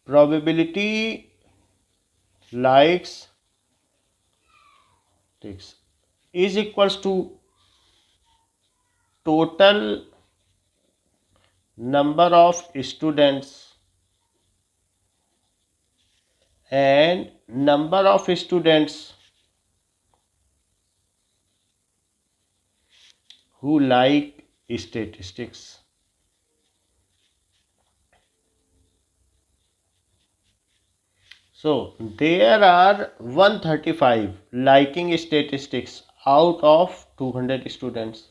probability likes is equals to total number of students and number of students who like statistics. So there are 135 liking statistics out of 200 students.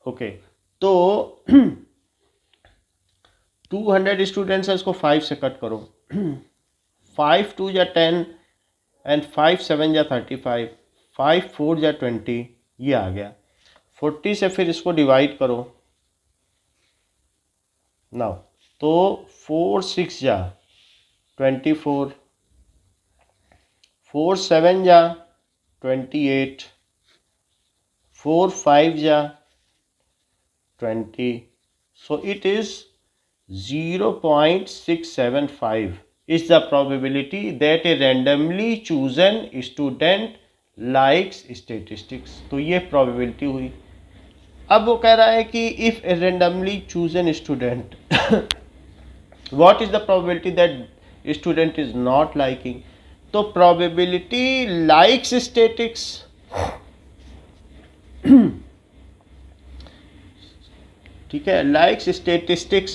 Okay, तो 200 students है, इसको 5 से cut करो. 5 2 या 10 and 5 7 या 35, 5 4 या 20, ये आ गया. 40 से फिर इसको डिवाइड करो नाउ. तो 4 6 या 24, 4 7 या 28, 4 5 या 20. So it is 0.675 is the probability that a randomly chosen student likes statistics. तो ये probability हुई. अब वो कह रहा है कि if a randomly chosen student what is the probability that student is not liking. तो probability likes statistics ठीक है, likes statistics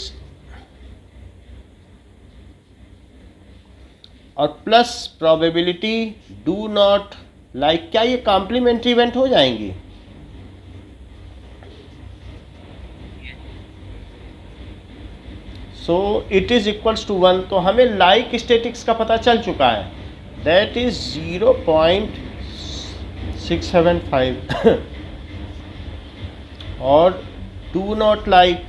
और plus probability do not like, क्या ये कॉम्प्लीमेंट्री इवेंट हो जाएंगी? So it is equals to 1. तो हमें लाइक स्टेटिक्स का पता चल चुका है, दैट इज 0.675 और do not like,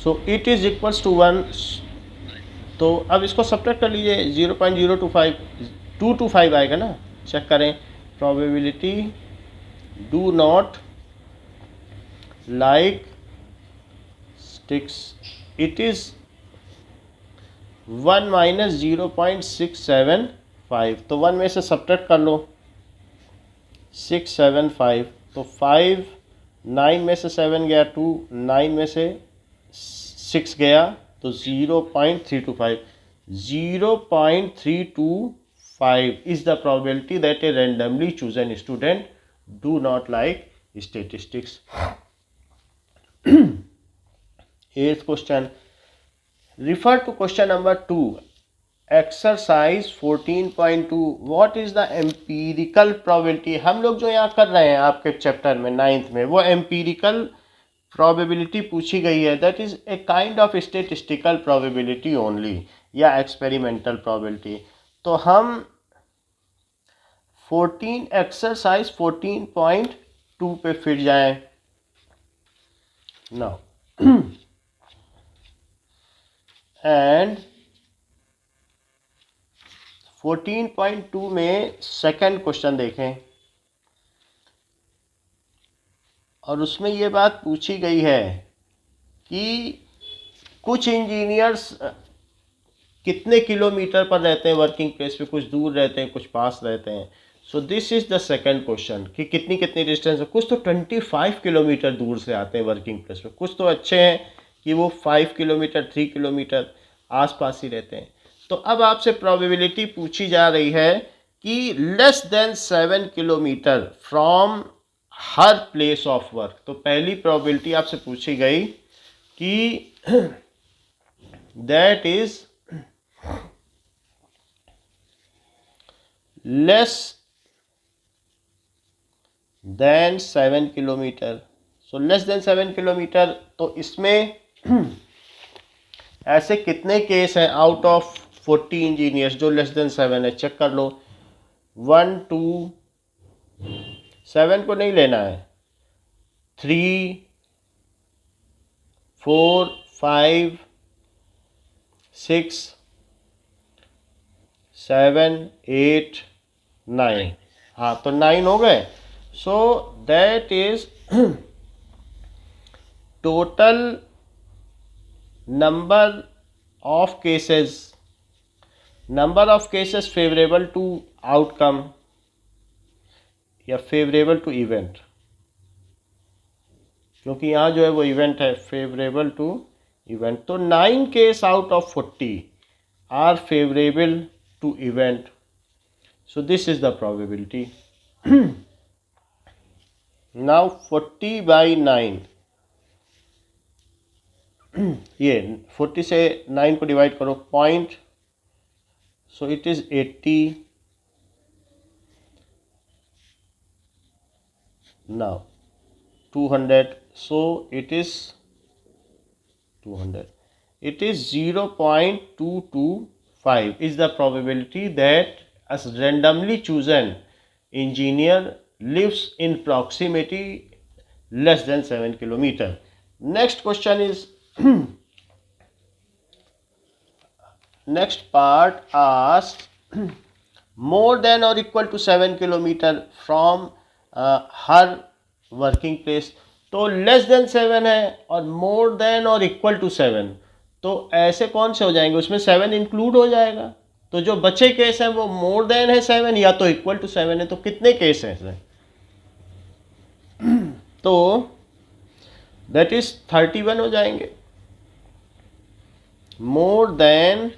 so it is equals to 1. तो अब इसको सब्ट्रैक्ट कर लीजिए, 0.025 225 आएगा ना, चेक करें. Probability do not like sticks, it is 1 minus 0.675. तो 1 में से सब्ट्रैक्ट कर लो 675. तो 5 9 में से 7 गया, 2 9 में से 6 गया, तो 0.325. 0.325 is the probability that a randomly chosen student do not like statistics. 8th question. Refer to question number 2. Exercise 14.2. What is the empirical probability? हम लोग जो यहाँ कर रहे हैं आपके चैप्टर में 9th में, वो empirical probability पूछी गई है. That is a kind of statistical probability only, या experimental probability. तो हम 14 exercise 14.2 पे फिर जाएं. Now and 14.2 में सेकंड क्वेश्चन देखें, और उसमें ये बात पूछी गई है कि कुछ इंजीनियर्स कितने किलोमीटर पर रहते हैं वर्किंग प्लेस पे, कुछ दूर रहते हैं, कुछ पास रहते हैं. सो this is the second question कि कितनी कितनी डिस्टेंस है. कुछ तो 25 किलोमीटर दूर से आते हैं वर्किंग प्लेस पे, कुछ तो अच्छे हैं कि वो 5 किलोमीटर 3 किलोमीटर आसपास ही रहते हैं. तो अब आपसे प्रोबेबिलिटी पूछी जा रही है कि less than 7 kilometre from her place of work. तो पहली प्रोबेबिलिटी आपसे पूछी गई कि that is less than 7 kilometre. So less than 7 kilometre, तो इसमें ऐसे कितने केस हैं आउट ऑफ 40 इंजीनियर्स जो लेस देन 7 है? चेक कर लो. 1 2 7 को नहीं लेना है, 3 4 5 6 7 8 9. हाँ, तो 9 हो गए. So that is total number of cases favourable to outcome या फेवरेबल टू इवेंट, क्योंकि यहाँ जो है वो इवेंट है, फेवरेबल टू इवेंट। तो 9 case out of 40 are favourable to event, so this is the probability. Now 40 by 9, ये 40 से 9 को डिवाइड करो, point, so it is 80. Now 200, so it is 200. It is 0.225 is the probability that a randomly chosen engineer lives in proximity less than 7 kilometer. Next question is next part asks more than or equal to 7 kilometer from her working place. तो less than 7 है और more than और equal to 7, तो ऐसे कौन से हो जाएंगे, उसमें 7 इंक्लूड हो जाएगा। तो जो बचे केस हैं वो मोर देन है 7 या तो इक्वल टू 7 है। तो कितने केस हैं इसमें, तो दैट इज 31 हो जाएंगे। मोर देन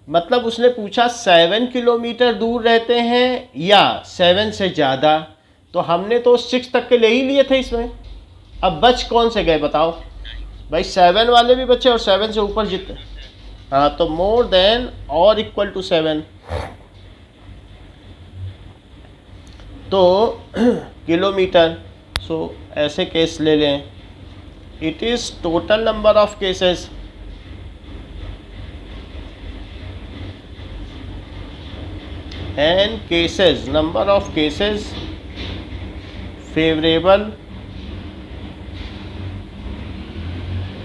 मतलब उसने पूछा 7 किलोमीटर दूर रहते हैं या 7 से ज़्यादा, तो हमने तो 6 तक के ले ही लिए थे इसमें। अब बच कौन से गए बताओ भाई, 7 वाले भी बचे और 7 से ऊपर जितने, हाँ, तो मोर देन और इक्वल टू 7, तो किलोमीटर। सो ऐसे केस ले लें, it is total number of cases and cases, number of cases favorable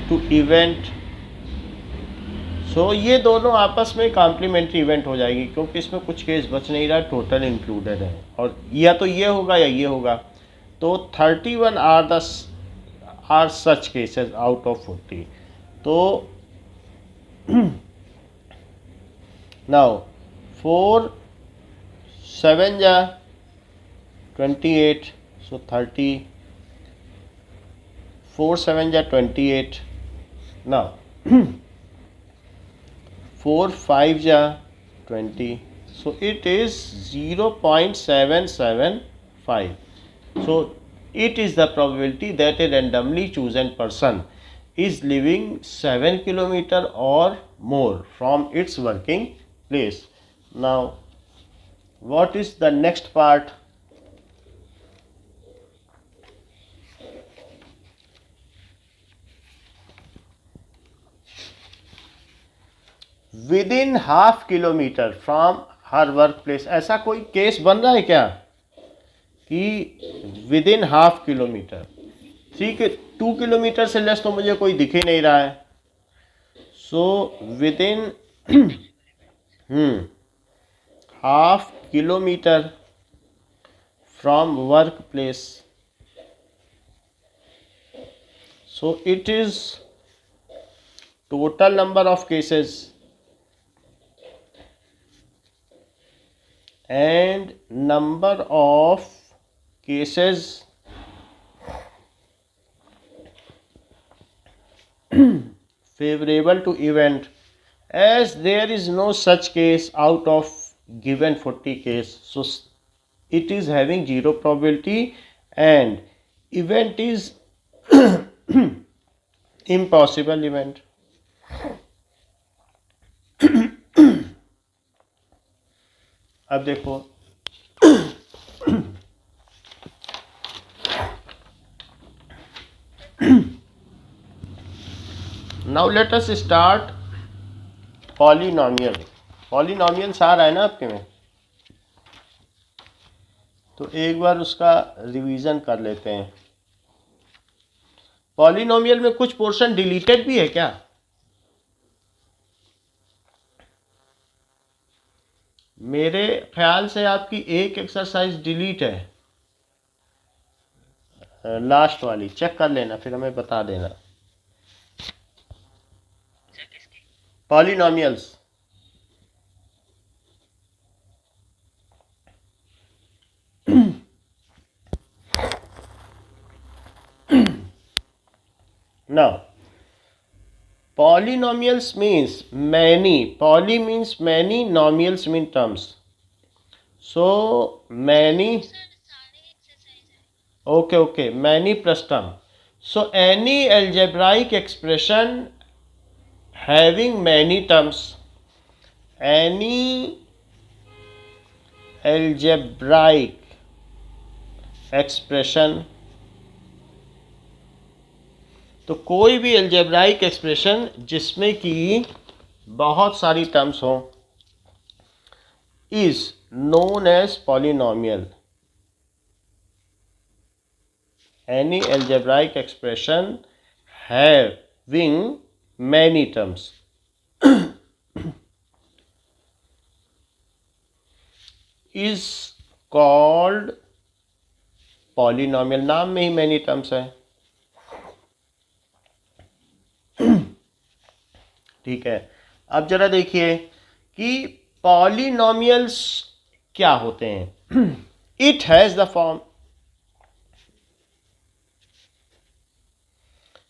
to event. सो ये दोनों आपस में कॉम्प्लीमेंट्री इवेंट हो जाएगी, क्योंकि इसमें कुछ केस बच नहीं रहा, टोटल इंक्लूडेड है, और या तो ये होगा या ये होगा। तो 31 are such cases out of 40। तो नाउ 4 7 जा 28, so 30, 4 7 जा 28, now 4 5 जा 20, so it is 0.775. So it is the probability that a randomly chosen person is living 7 kilometer or more from its working place. Now what is the next part? Within half kilometer from her workplace, ऐसा कोई case बन रहा है क्या कि within half kilometre, 2 kilometre से less तो मुझे कोई दिख ही नहीं रहा है। सो within half kilometer from workplace, so it is total number of cases and number of cases favorable to event, as there is no such case out of given 40 case, so it is having 0 probability and event is impossible event. अब देखो now let us start polynomial. Polynomials आ रहा है ना आपके में, तो एक बार उसका रिवीजन कर लेते हैं। पॉलिनोमियल में कुछ पोर्शन डिलीटेड भी है क्या? मेरे ख्याल से आपकी एक एक्सरसाइज डिलीट है, लास्ट वाली चेक कर लेना, फिर हमें बता देना। Polynomials. Now, polynomials means many. Poly means many, nomials mean terms. So many. Okay, many plus term. So any algebraic expression having many terms, any algebraic expression, तो कोई भी एल्जेब्राइक एक्सप्रेशन जिसमें कि बहुत सारी टर्म्स हों is known as polynomial. Any algebraic expression having many terms is called polynomial. नाम में ही मैनी टर्म्स है, ठीक है। अब जरा देखिए कि पॉलिनोमियल्स क्या होते हैं। इट हैज द फॉर्म,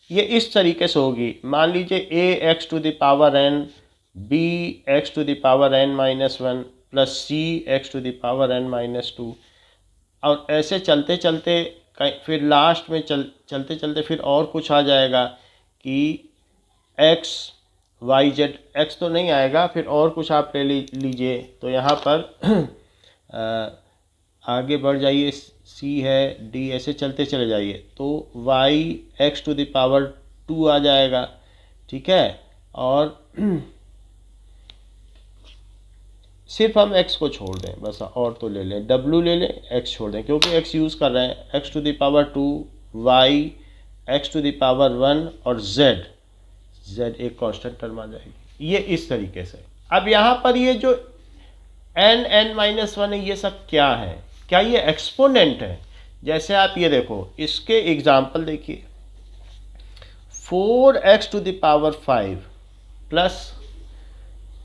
ये इस तरीके से होगी। मान लीजिए a x to the power n, b x to the power n minus one plus c x to the power n minus two, और ऐसे चलते चलते फिर लास्ट में चलते चलते फिर और कुछ आ जाएगा कि एक्स वाई जेड, एक्स तो नहीं आएगा, फिर और कुछ आप ले लीजिए। तो यहाँ पर आगे बढ़ जाइए, सी है, डी, ऐसे चलते चले जाइए तो y x to the power 2 आ जाएगा, ठीक है। और सिर्फ हम x को छोड़ दें बस, और तो ले लें, w ले लें, x छोड़ दें, क्योंकि x यूज़ कर रहे हैं। x to the power 2, y x to the power 1 और z एक कांस्टेंट टर्म आ जाएगी। ये इस तरीके से। अब यहाँ पर ये जो n माइनस 1 है, ये सब क्या है? क्या ये एक्सपोनेंट है? जैसे आप ये देखो, इसके एग्जाम्पल देखिए, 4x to the power 5 plus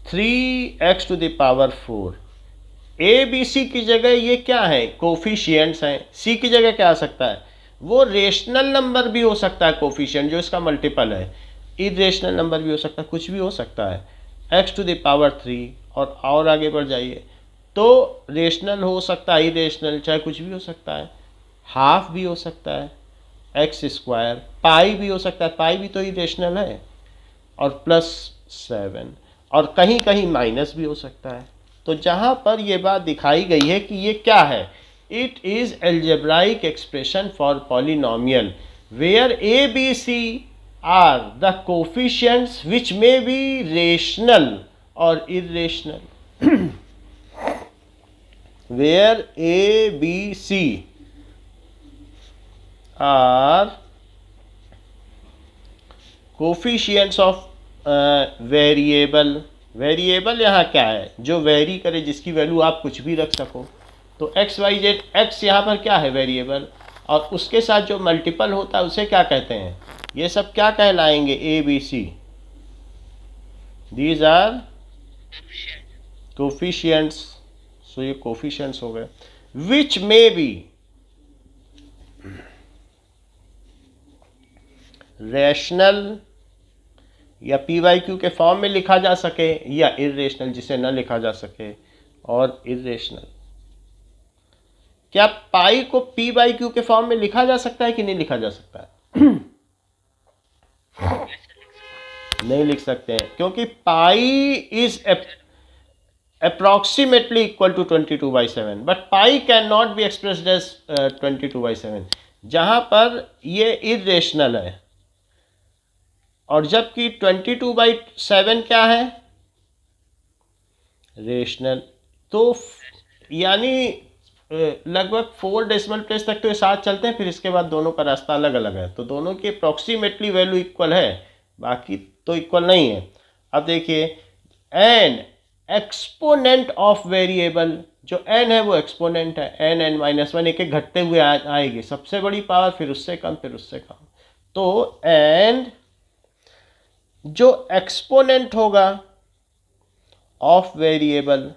3x to the power 4। A B C की जगह ये क्या है? कोफिशिएंट्स हैं। सी की जगह क्या आ सकता है? वो रेशनल नंबर भी हो सकता है, कोफिशिएंट जो इसका मल्टीपल है। इरेशनल नंबर भी हो सकता है, कुछ भी हो सकता है। x टू द पावर 3 और आगे बढ़ जाइए तो रेशनल हो सकता है, इरेशनल, चाहे कुछ भी हो सकता है। हाफ भी हो सकता है, एक्स स्क्वायर, पाई भी हो सकता है, पाई भी तो इरेशनल है, और प्लस 7, और कहीं कहीं माइनस भी हो सकता है। तो जहाँ पर ये बात दिखाई गई है कि ये क्या है, it is algebraic expression for polynomial where a B c are the coefficients which may be rational और irrational. where a b c are coefficients of variable. Variable यहाँ क्या है? जो वेरी करे, जिसकी वैल्यू आप कुछ भी रख सको। तो एक्स वाई जेड, एक्स यहाँ पर क्या है? वेरिएबल, और उसके साथ जो मल्टीपल होता है उसे क्या कहते हैं? ये सब क्या कहलाएंगे? A B c, these are coefficients. So ये कोफिशिएंट्स हो गए। विच मे बी रैशनल, या पी वाई क्यू के फॉर्म में लिखा जा सके, या इरेशनल जिसे न लिखा जा सके, और इरेशनल। क्या पाई को पी बाई क्यू के फॉर्म में लिखा जा सकता है कि नहीं लिखा जा सकता है? नहीं लिख सकते हैं, क्योंकि pi is approximately equal to 22/7, but pi cannot be expressed as 22/7, जहाँ पर ये irrational है, और जबकि 22/7 क्या है? रेशनल। तो यानी लगभग 4 डेसिमल प्लेस तक तो ये साथ चलते हैं, फिर इसके बाद दोनों का रास्ता अलग अलग है। तो दोनों की अप्रॉक्सीमेटली वैल्यू इक्वल है, बाकी तो इक्वल नहीं है। अब देखिए, एंड एक्सपोनेंट ऑफ वेरिएबल, जो n है वो एक्सपोनेंट है, n n माइनस वन एक एक घटते हुए आएगी, सबसे बड़ी पावर फिर उससे कम फिर उससे कम। तो एंड जो एक्सपोनेंट होगा of variable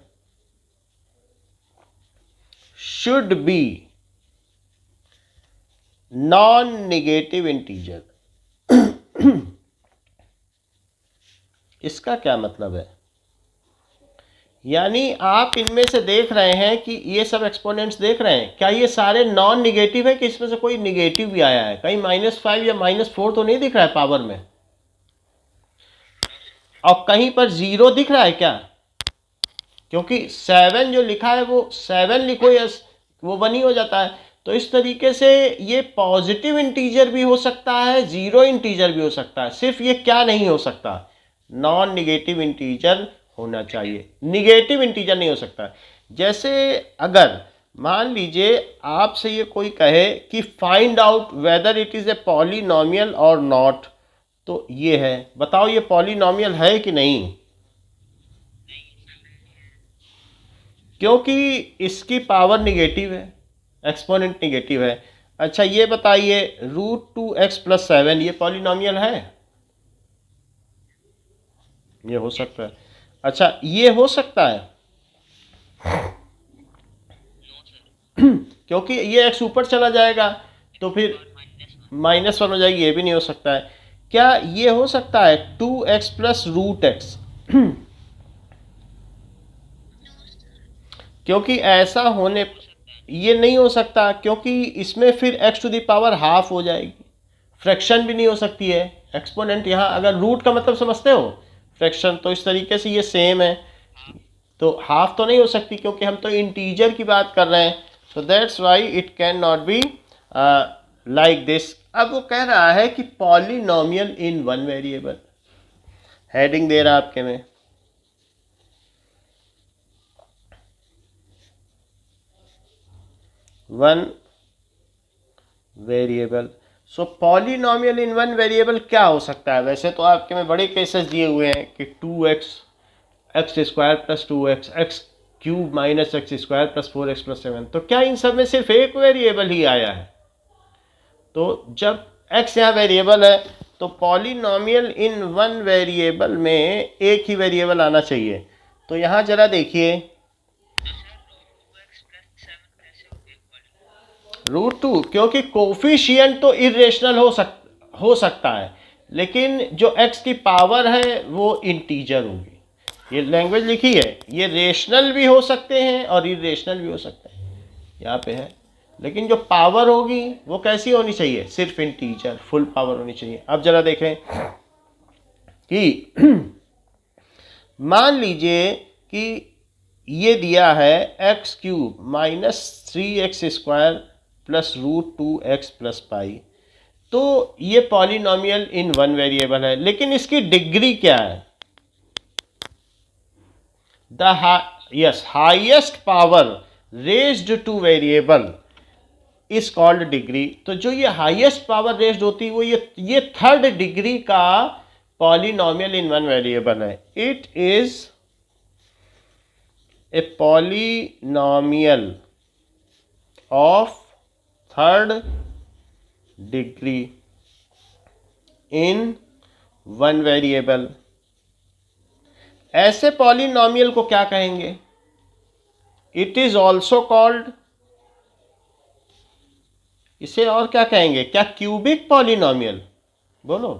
should be non negative integer. इसका क्या मतलब है? यानी आप इनमें से देख रहे हैं कि ये सब एक्सपोनेंट्स देख रहे हैं, क्या ये सारे नॉन निगेटिव है कि इसमें से कोई निगेटिव भी आया है? कहीं -5 या -4 तो नहीं दिख रहा है पावर में, और कहीं पर 0 दिख रहा है क्या? क्योंकि 7 जो लिखा है वो 7 लिखो या वो 1 ही हो जाता है। तो इस तरीके से ये पॉजिटिव इंटीजर भी हो सकता है, 0 इंटीजर भी हो सकता है, सिर्फ ये क्या नहीं हो सकता, नॉन निगेटिव इंटीजर होना चाहिए, निगेटिव इंटीजर नहीं हो सकता। जैसे अगर मान लीजिए आपसे ये कोई कहे कि find out whether it is a polynomial और नॉट, तो ये है, बताओ ये पॉलिनोमियल है कि नहीं? क्योंकि इसकी पावर निगेटिव है, एक्सपोनेंट निगेटिव है। अच्छा ये बताइए √2x+7 ये पॉलिनोमियल है? ये हो सकता है। अच्छा ये हो सकता है क्योंकि ये x ऊपर चला जाएगा तो फिर -1 हो जाएगी, ये भी नहीं हो सकता है। क्या ये हो सकता है 2x + √x? क्योंकि ऐसा होने ये नहीं हो सकता, क्योंकि इसमें फिर x⁻½ हो जाएगी, फ्रैक्शन भी नहीं हो सकती है। एक्सपोनेंट यहाँ अगर रूट का मतलब समझते हो, फ्रैक्शन, तो इस तरीके से ये सेम है, तो हाफ तो नहीं हो सकती क्योंकि हम तो इंटीजर की बात कर रहे हैं। So that's why it can not be like this. अब वो कह रहा है कि polynomial in one variable, heading दे रहा है आपके में, one variable. So polynomial in one variable क्या हो सकता है? वैसे तो आपके में बड़े केसेस दिए हुए हैं कि 2x x² + 2x x³ - x² + 4x + 7, तो क्या इन सब में सिर्फ एक वेरिएबल ही आया है? तो जब x यहाँ वेरिएबल है तो पॉलिनोमियल इन वन वेरिएबल में एक ही वेरिएबल आना चाहिए। तो यहाँ जरा देखिए, √2 क्योंकि कोफिशिएंट तो इरेशनल हो सकता है, लेकिन जो x की पावर है वो इंटीजर होगी। ये लैंग्वेज लिखी है, ये रेशनल भी हो सकते हैं और इरेशनल भी हो सकते हैं, यहाँ पे है, लेकिन जो पावर होगी वो कैसी होनी चाहिए? सिर्फ इंटीजर, फुल पावर होनी चाहिए। अब जरा देखें कि मान लीजिए कि ये दिया है x³ - 3x² + √2x + π, तो ये पॉलिनोमियल इन वन वेरिएबल है, लेकिन इसकी डिग्री क्या है? The highest power raised two variable is called degree. तो जो ये हाईएस्ट पावर रेज्ड होती है वो ये थर्ड डिग्री का पॉलिनोमियल इन वन वेरिएबल है। It is a polynomial of third degree in one variable. ऐसे पॉलिनोमियल को क्या कहेंगे? इट इज ऑल्सो कॉल्ड, इसे और क्या कहेंगे? क्या क्यूबिक पॉलिनोमियल? बोलो।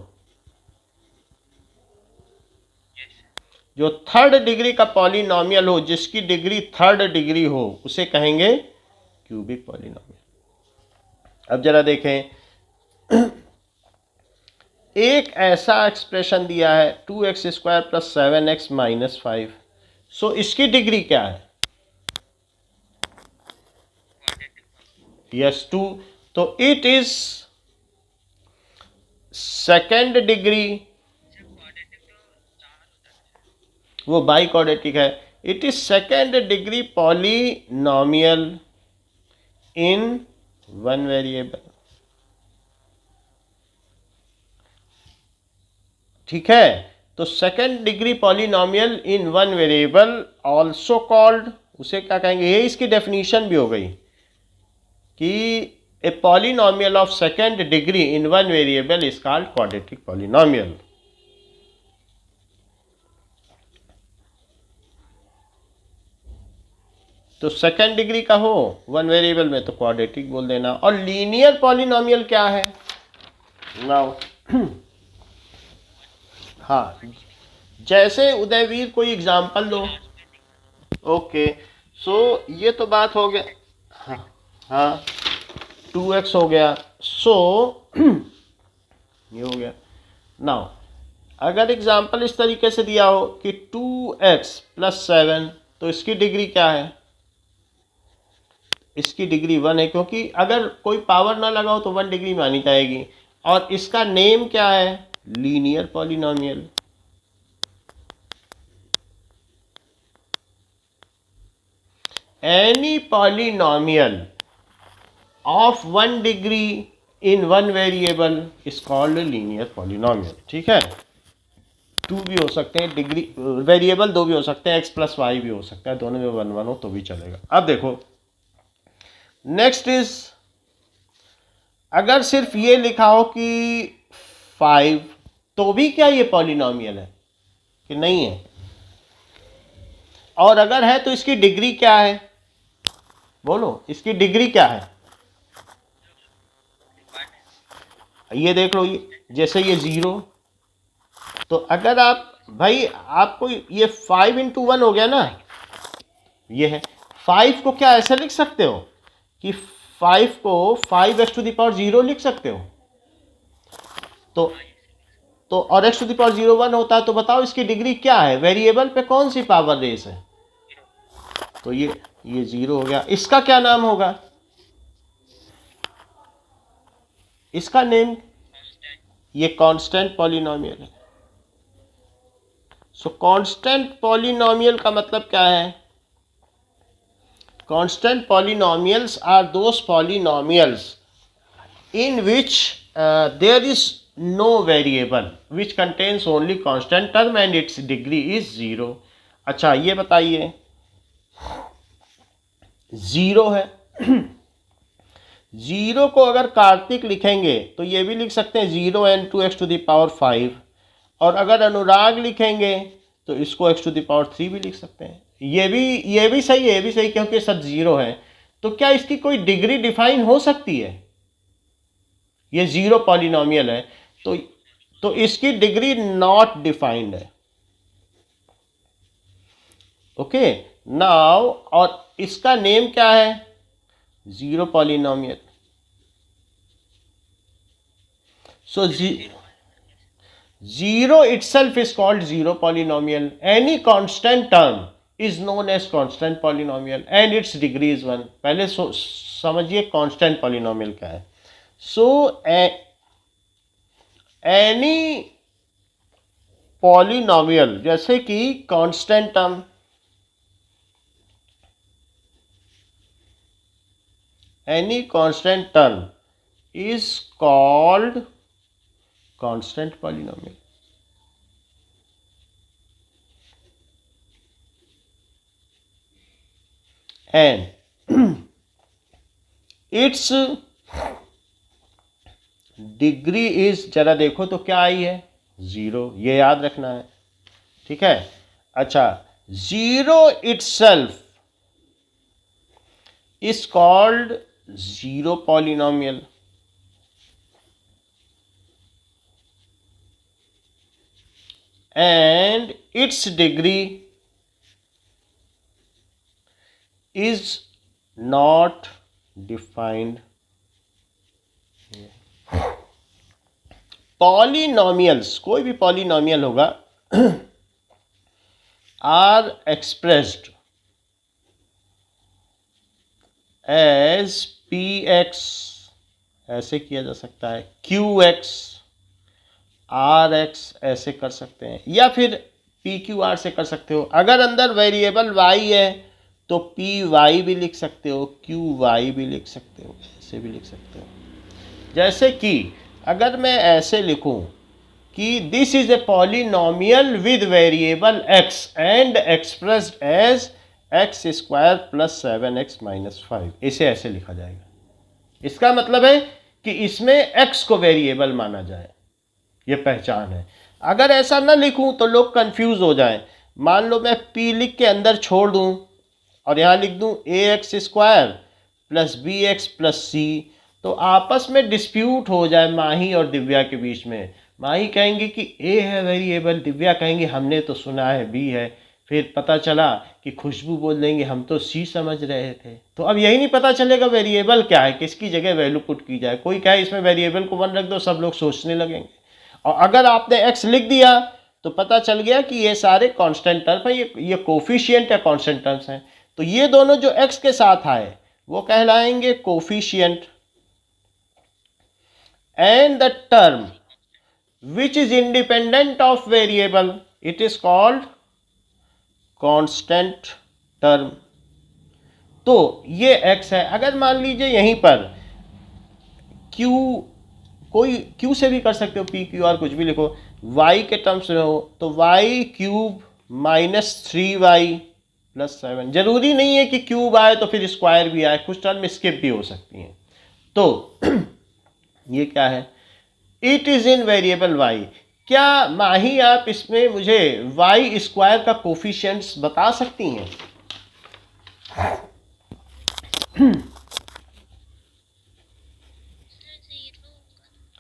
जो थर्ड डिग्री का पॉलिनोमियल हो, जिसकी डिग्री थर्ड डिग्री हो, उसे कहेंगे क्यूबिक पॉलिनोमियल। अब जरा देखें, एक ऐसा एक्सप्रेशन दिया है 2x² + 7x - 5, सो इसकी डिग्री क्या है? यस 2, तो इट इज सेकेंड डिग्री, वो बाई क्वाड्रेटिक है। It is second degree polynomial in one variable. ठीक है, तो second degree polynomial in one variable also called, उसे क्या कहेंगे, ये इसकी डेफिनेशन भी हो गई कि a polynomial of second degree in one variable is called quadratic polynomial. तो सेकेंड डिग्री का हो वन वेरिएबल में तो क्वाड्रेटिक बोल देना। और लीनियर पॉलिनोमियल क्या है नाउ? हाँ, जैसे उदयवीर कोई एग्जांपल दो। ओके, सो ये तो बात हो गया। हाँ हाँ, 2x हो गया। सो ये हो गया। नाउ अगर एग्जांपल इस तरीके से दिया हो कि 2x + 7, तो इसकी डिग्री क्या है? इसकी डिग्री 1 है, क्योंकि अगर कोई पावर ना लगाओ तो 1 डिग्री मानी जाएगी। और इसका नेम क्या है? Linear polynomial. Any polynomial of 1 degree in one variable is called linear polynomial. ठीक है, 2 भी हो सकते हैं, डिग्री वेरिएबल 2 भी हो सकते हैं, x + y भी हो सकता है, दोनों में 1 1 हो तो भी चलेगा। अब देखो नेक्स्ट इज, अगर सिर्फ ये लिखा हो कि 5, तो भी क्या ये पॉलिनोमियल है कि नहीं है? और अगर है तो इसकी डिग्री क्या है? बोलो, इसकी डिग्री क्या है? ये देख लो, ये जैसे ये 0, तो अगर आप भाई आपको ये 5 × 1 हो गया ना, ये है 5 को क्या ऐसे लिख सकते हो कि 5 को 5x⁴ लिख सकते हो? तो और x⁴ 1 होता है, तो बताओ इसकी डिग्री क्या है? वेरिएबल पे कौन सी पावर रेस है? तो ये 0 हो गया। इसका क्या नाम होगा? इसका नेम, ये कांस्टेंट पॉलिनोमियल है। सो कांस्टेंट पॉलिनोमियल का मतलब क्या है? Constant polynomials are those polynomials in which there is no variable which contains only constant term and its degree is 0। अच्छा, ये बताइए, 0 है। 0 को अगर कार्तिक लिखेंगे तो ये भी लिख सकते हैं 0 and 2x⁵, और अगर अनुराग लिखेंगे तो इसको x⁵ भी लिख सकते हैं। ये भी सही है, ये भी सही, क्योंकि सब 0 है। तो क्या इसकी कोई डिग्री डिफाइन हो सकती है? ये 0 पॉलिनोमियल है, तो इसकी डिग्री नॉट डिफाइंड है। ओके, नाउ और इसका नेम क्या है? 0 polynomial. So 0 itself is called 0 polynomial. Any constant term is known as constant polynomial and its degree is 1। पहले समझिए constant polynomial क्या है। So any polynomial, जैसे कि constant term, any constant term is called constant polynomial। and its degree is, जरा देखो तो क्या आई है? 0, ये याद रखना है। ठीक है, अच्छा, 0 itself is called 0 polynomial and its degree is not defined। Polynomials, कोई भी पॉलिनोमियल होगा, आर एक्सप्रेस्ड एज px, ऐसे किया जा सकता है, qx, rx ऐसे कर सकते हैं, या फिर pqr से कर सकते हो। अगर अंदर वेरिएबल y है तो py भी लिख सकते हो, qy भी लिख सकते हो, ऐसे भी लिख सकते हो। जैसे कि अगर मैं ऐसे लिखूं कि this is a polynomial with variable x and expressed as x square plus 7x minus 5, इसे ऐसे लिखा जाएगा। इसका मतलब है कि इसमें x को वेरिएबल माना जाए, ये पहचान है। अगर ऐसा ना लिखूं तो लोग कंफ्यूज हो जाएं। मान लो मैं p लिख के अंदर छोड़ दूं और यहाँ लिख दूं ax square plus bx plus c, तो आपस में डिस्प्यूट हो जाए माही और दिव्या के बीच में। माही कहेंगे कि a है वेरिएबल, दिव्या कहेंगे हमने तो सुना है b है। फिर पता चला कि खुशबू बोल देंगे हम तो सी समझ रहे थे। तो अब यही नहीं पता चलेगा वेरिएबल क्या है, किसकी जगह वैल्यू पुट की जाए। कोई कहे इसमें वेरिएबल को 1 रख दो, सब लोग सोचने लगेंगे। और अगर आपने x लिख दिया तो पता चल गया कि ये सारे कांस्टेंट टर्म है, ये कोफिशिएंट या कांस्टेंट टर्म्स हैं। तो ये दोनों जो x के साथ आए वो कहलाएंगे coefficient. And the term which is independent of variable it is called constant term. तो ये x है। अगर मान लीजिए यहीं पर q, कोई q से भी कर सकते हो, p q r कुछ भी लिखो, y के टर्म्स में हो तो y cube minus 3y plus 7। जरूरी नहीं है कि क्यूब आए तो फिर स्क्वायर भी आए, कुछ टर्म स्किप भी हो सकती हैं। तो ये क्या है, it is in variable y। क्या माही आप इसमें मुझे y स्क्वायर का कोफिशिएंट्स बता सकती हैं?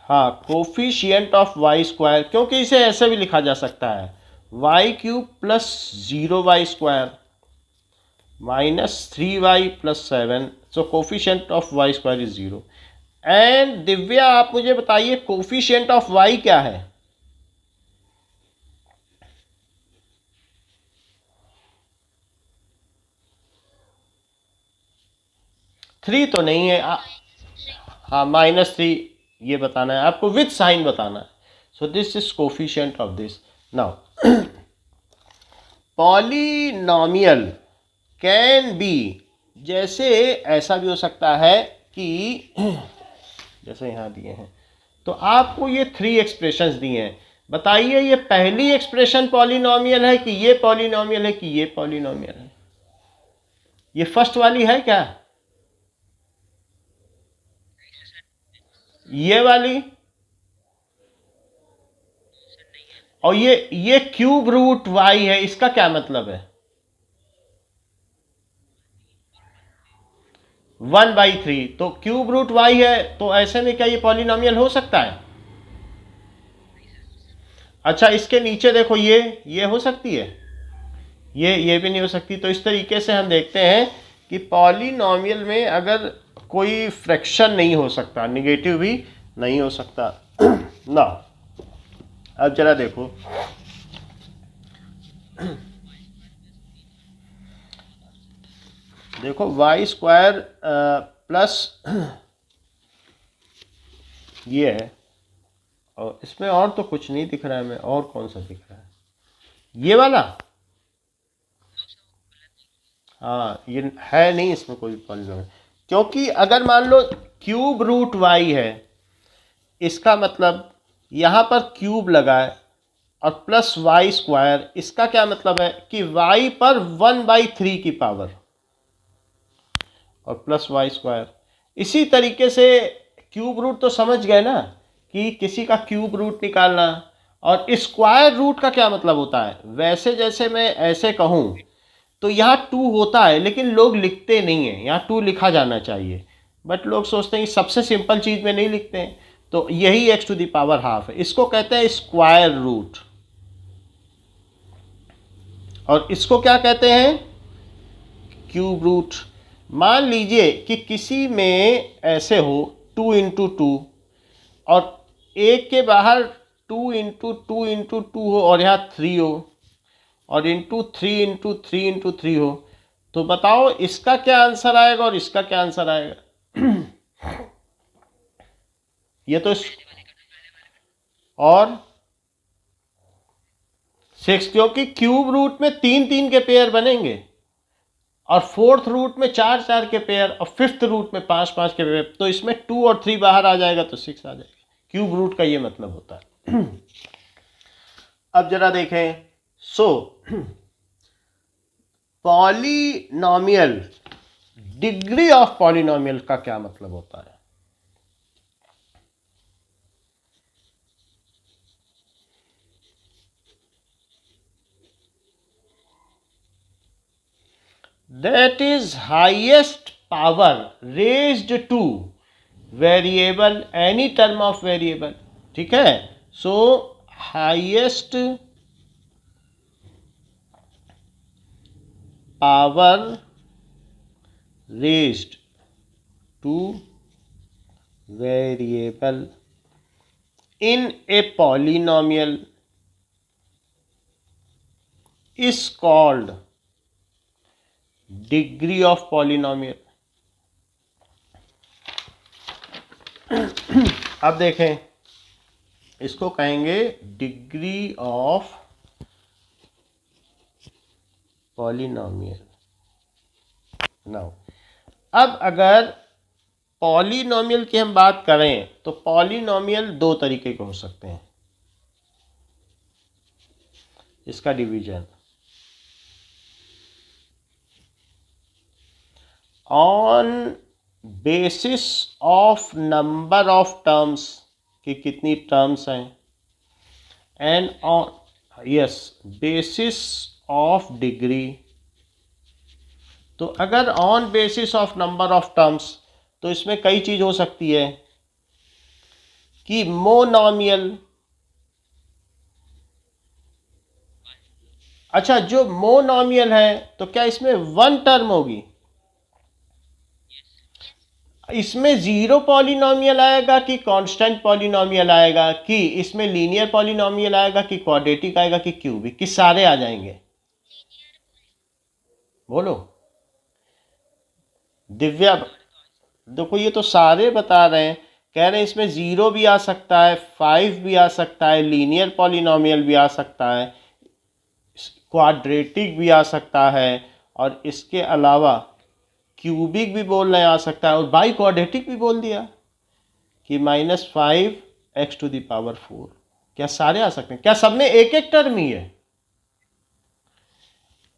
हाँ, कोफिशिएंट ऑफ वाई स्क्वायर, क्योंकि इसे ऐसे भी लिखा जा सकता है y cube plus 0y square minus 3y plus 7। So coefficient of y square is 0। And Divya आप मुझे बताइए कोफिशिएंट ऑफ y क्या है? थ्री तो नहीं है। हाँ, -3 ये बताना है आपको, विथ साइन बताना है। सो this is coefficient of this. Now polynomial can be, जैसे ऐसा भी हो सकता है कि जैसे यहाँ दिए हैं तो आपको ये 3 एक्सप्रेशंस दिए हैं। बताइए ये पहली एक्सप्रेशन पॉलिनॉमियल है कि ये पॉलिनॉमियल है कि ये पॉलिनॉमियल है? ये फर्स्ट वाली है क्या? ये वाली? और ये क्यूब रूट वाई है, इसका क्या मतलब है? 1/3। तो क्यूब रूट वाई है, तो ऐसे में क्या ये पॉलिनॉमियल हो सकता है? अच्छा, इसके नीचे देखो, ये हो सकती है, ये भी नहीं हो सकती। तो इस तरीके से हम देखते हैं कि पॉलिनॉमियल में अगर कोई फ्रैक्शन नहीं हो सकता, निगेटिव भी नहीं हो सकता ना। अब जरा देखो, देखो वाई स्क्वायर प्लस ये है, और इसमें और तो कुछ नहीं दिख रहा है हमें। और कौन सा दिख रहा है? ये वाला? हाँ, ये है नहीं इसमें कोई पॉलिनॉमियल, क्योंकि अगर मान लो क्यूब रूट वाई है, इसका मतलब यहाँ पर क्यूब लगा है और प्लस वाई स्क्वायर, इसका क्या मतलब है कि वाई पर 1/3 की पावर और प्लस वाई स्क्वायर। इसी तरीके से क्यूब रूट तो समझ गए ना कि किसी का क्यूब रूट निकालना। और स्क्वायर रूट का क्या मतलब होता है? वैसे जैसे मैं ऐसे कहूँ तो यहाँ 2 होता है, लेकिन लोग लिखते नहीं हैं। यहाँ 2 लिखा जाना चाहिए, बट लोग सोचते हैं कि सबसे सिंपल चीज़ में नहीं लिखते हैं। तो यही x⁻½ है, इसको कहते हैं स्क्वायर रूट। और इसको क्या कहते हैं? Cube root. मान लीजिए कि किसी में ऐसे हो 2 × 2 और एक के बाहर 2 × 2 × 2 हो और यहाँ 3 हो, और इंटू 3 × 3 × 3 हो, तो बताओ इसका क्या आंसर आएगा और इसका क्या आंसर आएगा? ये तो और 6, क्योंकि क्यूब रूट में 3 के पेयर बनेंगे और फोर्थ रूट में 4 के पेयर और फिफ्थ रूट में 5 के पेयर। तो इसमें 2 और 3 बाहर आ जाएगा तो 6 आ जाएगा। क्यूब रूट का ये मतलब होता है। अब जरा देखें, सो पॉलिनॉमियल, डिग्री ऑफ पॉलिनॉमियल का क्या मतलब होता है? That is highest power raised to variable, any term of variable, ठीक है. So highest power raised to variable in a polynomial is called degree of polynomial. अब देखें, इसको कहेंगे डिग्री ऑफ पॉलिनॉमियल. नाउ अब अगर पॉलिनॉमियल की हम बात करें तो पॉलिनॉमियल दो तरीके के हो सकते हैं. इसका division on basis of number of terms, कि कितनी टर्म्स हैं, and on yes basis of degree. तो अगर on basis of number of terms तो इसमें कई चीज हो सकती है कि मोनोमियल. अच्छा, जो मोनोमियल है तो क्या इसमें वन टर्म होगी? इसमें जीरो पॉलिनॉमियल आएगा कि कांस्टेंट पॉलिनॉमियल आएगा, कि इसमें लीनियर पॉलिनॉमियल आएगा कि क्वाड्रेटिक आएगा कि क्यूबिक, कि सारे आ जाएंगे? बोलो दिव्या. देखो ये तो सारे बता रहे हैं, कह रहे हैं इसमें जीरो भी आ सकता है, 5 भी आ सकता है, लीनियर पॉलिनॉमियल भी आ सकता है, क्वाड्रेटिक भी आ सकता है, और इसके अलावा क्यूबिक भी बोलने आ सकता है, और बाई क्वाड्रेटिक भी बोल दिया कि -5x⁴. क्या सारे आ सकते हैं? क्या सब में एक एक टर्म ही है?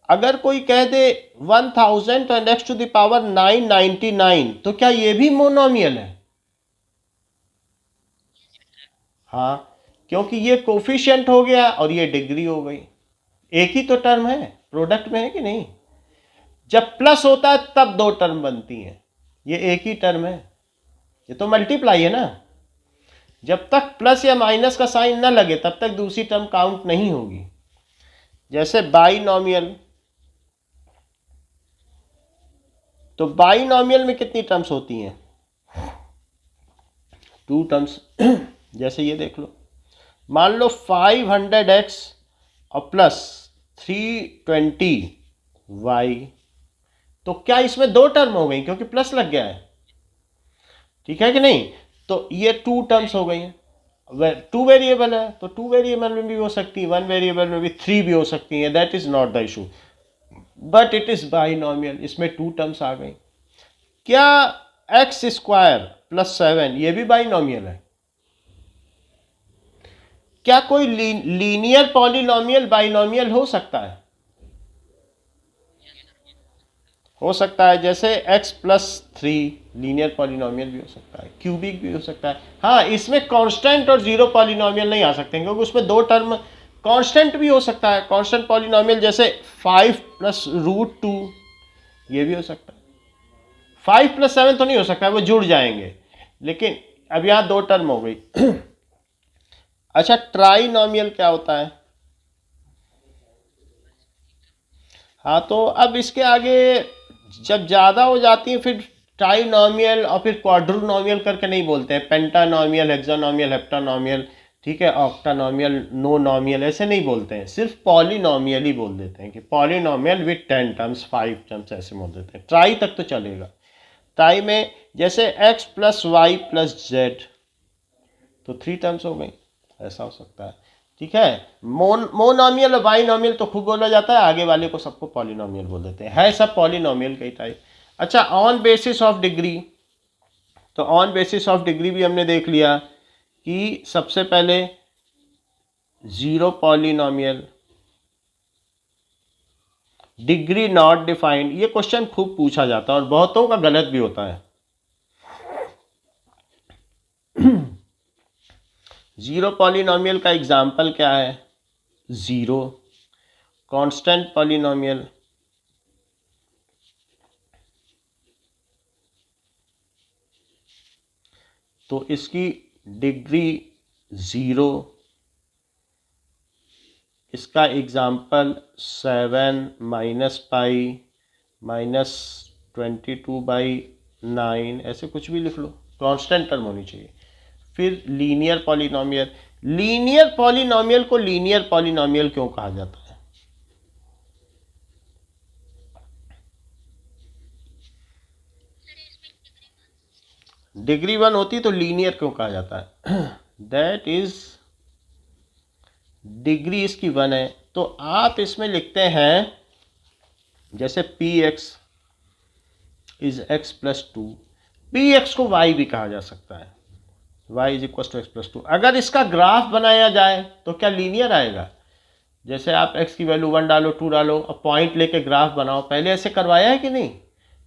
अगर कोई कह दे 1000 और x⁹999 तो क्या ये भी मोनोमियल है? हाँ, क्योंकि ये कोफिशिएंट हो गया और ये डिग्री हो गई. एक ही तो टर्म है, प्रोडक्ट में है कि नहीं? जब प्लस होता है तब दो टर्म बनती हैं, ये एक ही टर्म है, ये तो मल्टीप्लाई है ना. जब तक प्लस या माइनस का साइन ना लगे तब तक दूसरी टर्म काउंट नहीं होगी. जैसे बाइनॉमियल, तो बाइनॉमियल में कितनी टर्म्स होती हैं? 2 टर्म्स. जैसे ये देख लो, मान लो 500x और प्लस 320y, तो क्या इसमें दो टर्म हो गई क्योंकि प्लस लग गया है, ठीक है कि नहीं? तो ये 2 टर्म्स हो गई हैं. 2 वेरिएबल है तो 2 वेरिएबल में भी हो सकती है, 1 वेरिएबल में भी 3 भी हो सकती है. That is not the issue, but it is binomial. इसमें 2 टर्म्स आ गई. क्या x² + 7 ये भी बाइनॉमियल है? क्या कोई लीनियर पॉलिनॉमियल बाइनॉमियल हो सकता है? हो सकता है. जैसे x + 3 लीनियर पॉलिनॉमियल भी हो सकता है, क्यूबिक भी हो सकता है. हाँ, इसमें कांस्टेंट और जीरो पॉलिनॉमियल नहीं आ सकते क्योंकि उसमें दो टर्म. कांस्टेंट भी हो सकता है, कांस्टेंट पॉलिनॉमियल जैसे 5 + √2 ये भी हो सकता है. 5 + 7 तो नहीं हो सकता है, वो जुड़ जाएंगे. लेकिन अब यहाँ दो टर्म हो गई. अच्छा, ट्राइनॉमियल क्या होता है? हाँ, तो अब इसके आगे जब ज़्यादा हो जाती है फिर ट्राइनॉमियल और फिर क्वाड्रोनॉमियल करके नहीं बोलते हैं. पेंटानॉमियल, हेक्सानॉमियल, हेप्टानॉमियल, ठीक है, ऑक्टानॉमियल, नोनॉमियल, ऐसे नहीं बोलते हैं. सिर्फ पॉलिनॉमियल ही बोल देते हैं कि पॉलिनॉमियल विथ 10 टर्म्स, 5 टर्म्स, ऐसे बोल देते हैं. ट्राई तक तो चलेगा. ट्राई में जैसे x + y + z तो 3 टर्म्स हो गई, ऐसा हो सकता है. ठीक है. मोनोमियल और बाइनॉमियल तो खूब बोला जाता है, आगे वाले को सबको पॉलिनॉमियल बोल देते हैं. है सब पॉलिनॉमियल का ही टाइप. अच्छा, ऑन बेसिस ऑफ डिग्री, तो ऑन बेसिस ऑफ डिग्री भी हमने देख लिया कि सबसे पहले zero polynomial, degree not defined, ये क्वेश्चन खूब पूछा जाता है और बहुतों का गलत भी होता है। जीरो पॉलिनोमियल का एग्जाम्पल क्या है? जीरो। कांस्टेंट पॉलिनोमियल, तो इसकी डिग्री जीरो। इसका एग्जाम्पल 7 - -22/9, ऐसे कुछ भी लिख लो, कांस्टेंट टर्म होनी चाहिए। फिर लीनियर पॉलिनोमियल, लीनियर पॉलिनोमियल को लीनियर पॉलिनोमियल क्यों कहा जाता है? डिग्री 1 होती तो लीनियर क्यों कहा जाता है? दैट इज डिग्री इसकी 1 है, तो आप इसमें लिखते हैं जैसे P x is x + 2, P x को y भी कहा जा सकता है, y = x + 2। अगर इसका ग्राफ बनाया जाए तो क्या लीनियर आएगा? जैसे आप x की वैल्यू 1 डालो, 2 डालो, अब पॉइंट लेके ग्राफ बनाओ, पहले ऐसे करवाया है कि नहीं?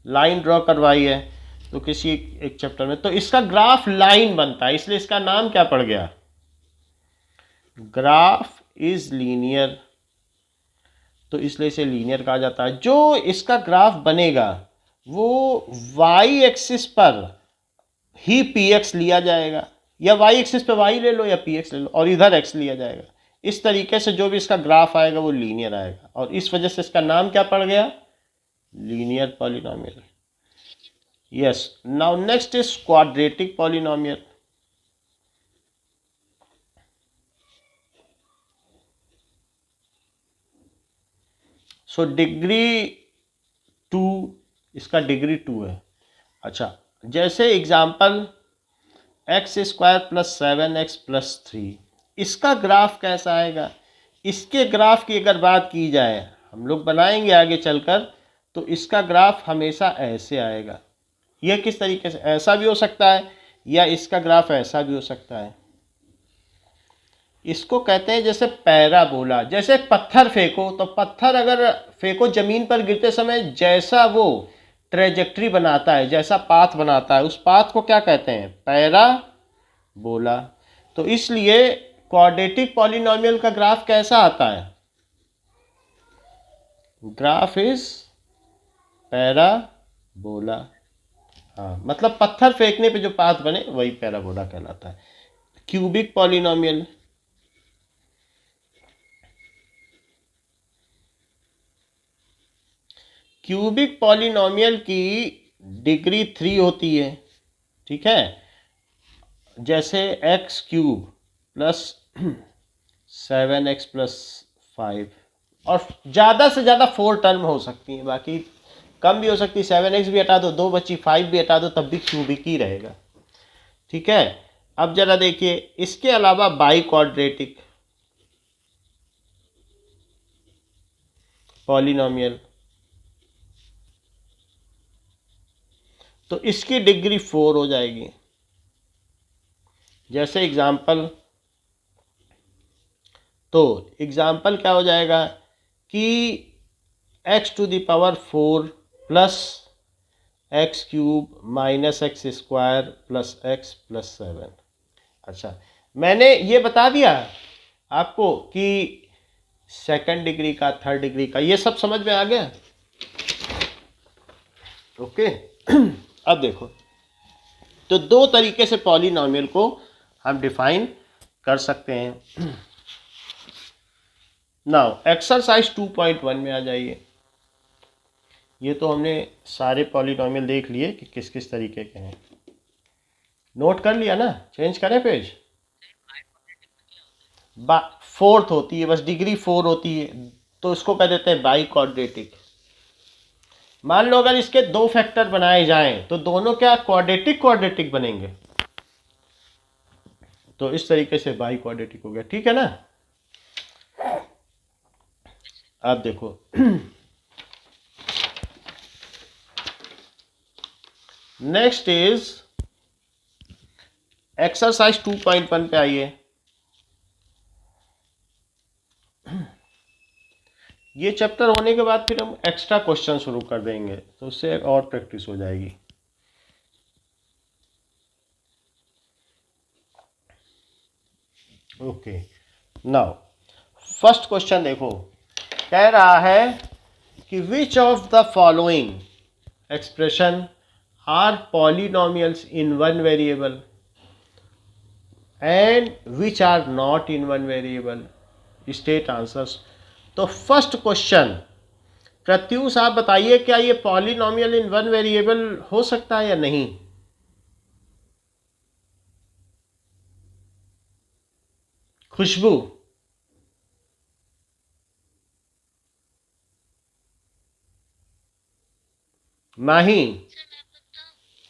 लाइन ड्रॉ करवाई है तो किसी एक चैप्टर में, तो इसका ग्राफ लाइन बनता है, इसलिए इसका नाम क्या पड़ गया? ग्राफ इज लीनियर, तो इसलिए इसे लीनियर कहा जाता है। जो इसका ग्राफ बनेगा वो y एक्सिस पर ही px लिया जाएगा, या y एक्सिस पे y ले लो या px ले लो, और इधर x लिया जाएगा। इस तरीके से जो भी इसका ग्राफ आएगा वो लीनियर आएगा, और इस वजह से इसका नाम क्या पड़ गया? Linear polynomial. Yes, now next is quadratic polynomial. So degree 2, इसका डिग्री 2 है। अच्छा, जैसे एग्जाम्पल x² + 7x + 3, इसका ग्राफ कैसा आएगा? इसके ग्राफ की अगर बात की जाए, हम लोग बनाएंगे आगे चलकर, तो इसका ग्राफ हमेशा ऐसे आएगा। यह किस तरीके से? ऐसा भी हो सकता है या इसका ग्राफ ऐसा भी हो सकता है। इसको कहते हैं जैसे पैराबोला। जैसे पत्थर फेंको, तो पत्थर अगर फेंको जमीन पर गिरते समय, जैसा वो ट्रेजेक्ट्री बनाता है, जैसा पाथ बनाता है, उस पाथ को क्या कहते हैं? पैराबोला। तो इसलिए क्वाड्रेटिक पॉलिनोमियल का ग्राफ कैसा आता है? Graph is parabola. हाँ, मतलब पत्थर फेंकने पे जो पाथ बने वही पैराबोला कहलाता है। क्यूबिक पॉलिनोमियल, क्यूबिक पॉलिनोमियल की डिग्री 3 होती है, ठीक है। जैसे x³ + 7x + 5, और ज़्यादा से ज़्यादा 4 टर्म हो सकती हैं, बाकी कम भी हो सकती है। 7x भी हटा दो, 2 बची, 5 भी हटा दो, तब भी क्यूबिक ही रहेगा, ठीक है। अब जरा देखिए, इसके अलावा बाई क्वाड्रेटिक पॉलिनोमियल, तो इसकी डिग्री 4 हो जाएगी। जैसे एग्जाम्पल, तो एग्जाम्पल क्या हो जाएगा कि x⁴ + x³ - x² + x + 7। अच्छा, मैंने ये बता दिया आपको कि सेकंड डिग्री का, थर्ड डिग्री का, ये सब समझ में आ गया? ओके। अब देखो, तो दो तरीके से पॉलिनोमियल को हम डिफाइन कर सकते हैं। नाउ एक्सरसाइज 2.1 में आ जाइए। ये तो हमने सारे पॉलिनोमियल देख लिए कि किस किस तरीके के हैं। नोट कर लिया ना? चेंज करें पेज? 4th होती है, बस डिग्री 4 होती है, तो इसको कह देते हैं बाई क्वाड्रेटिक। मान लो अगर इसके 2 फैक्टर बनाए जाएं तो दोनों क्या क्वाड्रेटिक बनेंगे, तो इस तरीके से बाई क्वाड्रेटिक हो गया, ठीक है ना। आप देखो, नेक्स्ट इज एक्सरसाइज 2.1 पे आइए। ये चैप्टर होने के बाद फिर हम एक्स्ट्रा क्वेश्चन शुरू कर देंगे, तो उससे और प्रैक्टिस हो जाएगी। ओके, नाउ फर्स्ट क्वेश्चन देखो, कह रहा है कि which of the following expression are polynomials in one variable and which are not in one variable, state answers. तो फर्स्ट क्वेश्चन, प्रत्युष आप बताइए, क्या ये पॉलिनोमियल इन वन वेरिएबल हो सकता है या नहीं? खुशबू, माही,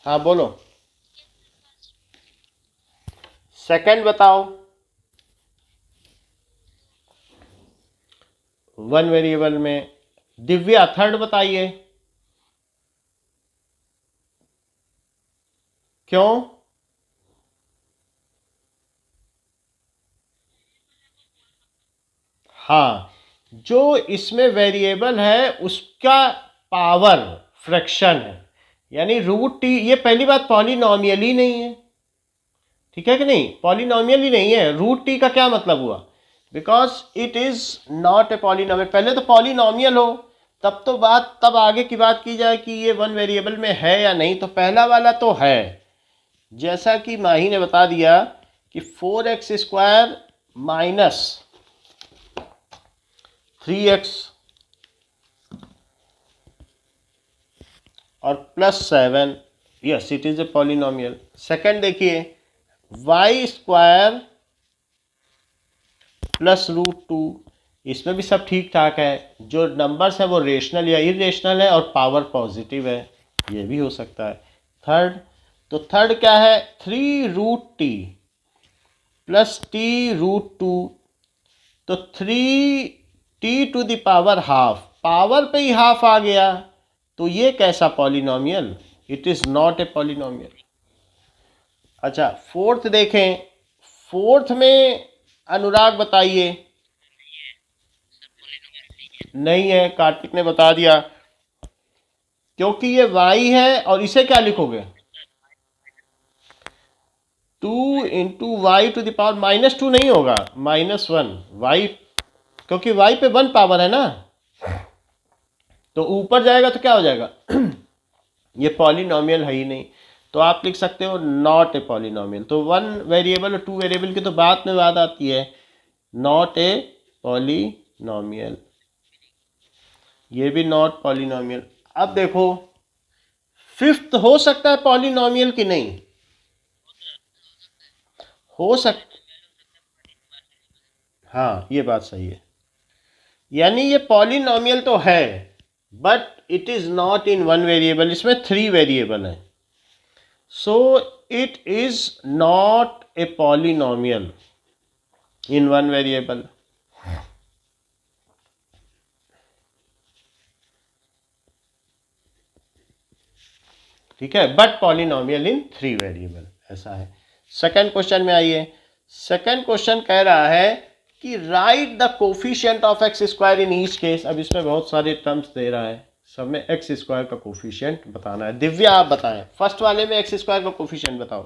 हाँ बोलो। सेकंड बताओ, वन वेरिएबल में। दिव्या थर्ड बताइए, क्यों? हाँ, जो इसमें वेरिएबल है उसका पावर फ्रैक्शन है, यानी रूट टी। ये पहली बात पॉलिनोमियल ही नहीं है, ठीक है कि नहीं? पॉलिनोमियल ही नहीं है। रूट टी का क्या मतलब हुआ? Because it is not a polynomial. पहले तो पॉलिनोमियल हो तब तो बात, तब आगे की बात की जाए कि ये वन वेरिएबल में है या नहीं। तो पहला वाला तो है, जैसा कि माही ने बता दिया कि 4x² माइनस 3x और +7, yes it is a polynomial. Second देखिए, y² +√2, इसमें भी सब ठीक ठाक है। जो नंबर्स है वो रेशनल या इरेशनल है और पावर पॉजिटिव है, ये भी हो सकता है। थर्ड, तो थर्ड क्या है? 3√t + t√2, तो 3t⁻½ पावर पे ही हाफ आ गया, तो ये कैसा polynomial? It is not a polynomial. अच्छा, फोर्थ देखें, फोर्थ में अनुराग बताइए। नहीं है, कार्तिक ने बता दिया, क्योंकि ये y है और इसे क्या लिखोगे? 2 × y⁻², नहीं होगा, -1 y, क्योंकि y पे 1 पावर है ना, तो ऊपर जाएगा तो क्या हो जाएगा? ये पॉलिनोमियल है ही नहीं, तो आप लिख सकते हो नॉट ए पॉलिनोमियल। तो वन वेरिएबल और टू वेरिएबल की तो बात में बात आती है, नॉट ए पॉलिनोमियल, ये भी नॉट पॉलिनोमियल। अब देखो, फिफ्थ हो सकता है पॉलिनोमियल कि नहीं? हो सक हाँ, ये बात सही है, यानी ये पॉलिनोमियल तो है but it is not in one variable, इसमें 3 वेरिएबल है, सो it is not a polynomial in one variable. ठीक है, बट पॉलिनोमियल इन 3 वेरिएबल, ऐसा है। सेकंड क्वेश्चन में आइए। सेकंड क्वेश्चन कह रहा है कि right the coefficient of x² in each case. अब इसमें बहुत सारे टर्म्स दे रहा है, सब में x² का कोफिशिएंट बताना है। दिव्या आप बताएं, फर्स्ट वाले में x² का कोफिशिएंट बताओ।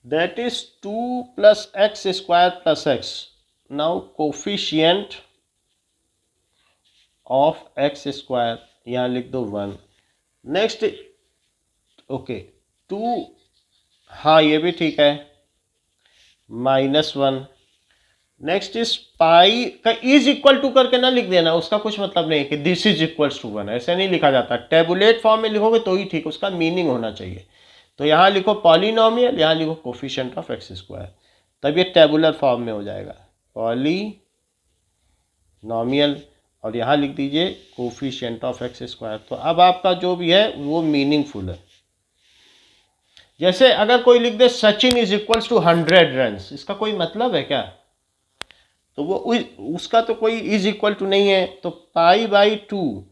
That is 2 + x² + x। Now coefficient of x², यहाँ लिख दो 1। नेक्स्ट, ओके 2, हाँ ये भी ठीक है, -1। नेक्स्ट इज पाई का इज इक्वल टू करके ना लिख देना, उसका कुछ मतलब नहीं कि दिस इज इक्वल्स टू 1, ऐसे नहीं लिखा जाता। टेबुलेट फॉर्म में लिखोगे तो ही ठीक, उसका मीनिंग होना चाहिए। तो यहाँ लिखो पॉलिनोमियल, यहाँ लिखो कोफिशिएंट ऑफ x², तब ये टेबुलर फॉर्म में हो जाएगा, पॉलिनोमियल, और यहाँ लिख दीजिए कोफिशिएंट ऑफ x²। तो अब आपका जो भी है वो मीनिंगफुल है। जैसे अगर कोई लिख दे Sachin is equals to 100 runs, इसका कोई मतलब है क्या? तो वो उसका तो कोई इज इक्वल टू नहीं है, तो π/2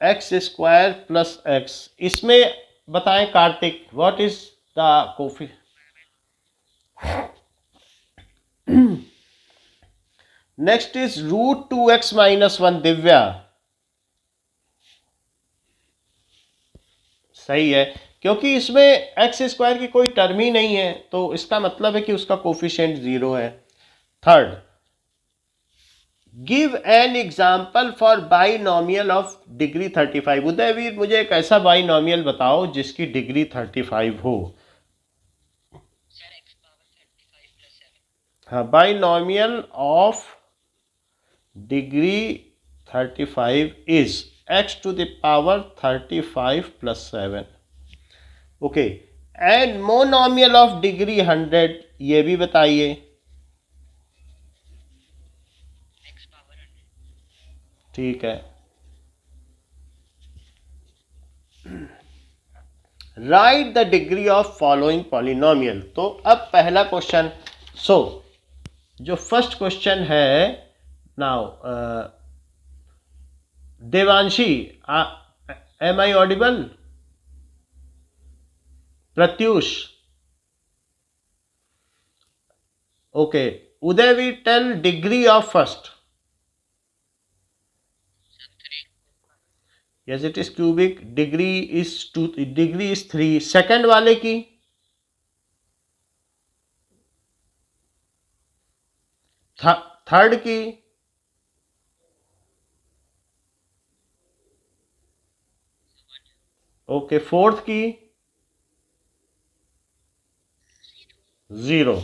x² + x। इसमें बताएं Kartik, what is the coffee next is √2x-1 Divya, सही है, क्योंकि इसमें एक्स स्क्वायर की कोई टर्म ही नहीं है, तो इसका मतलब है कि उसका कोफिशिएंट 0 है। Third, give an example for binomial of degree 35। Udayveer, मुझे एक ऐसा बाइनोमियल बताओ जिसकी डिग्री 35 हो। हाँ, binomial of degree 35 is x⁻35 + 7। Okay, and monomial of degree 100, ये भी बताइए। ठीक है। Write the degree of following polynomial. तो अब पहला क्वेश्चन, जो फर्स्ट क्वेश्चन है now, Devanshi, am I audible? Pratyush, okay. Uday, tell degree of first. Yes, it is cubic. Degree is 2. Degree is 3. Second वाले की थर्ड की ओके, फोर्थ की 0।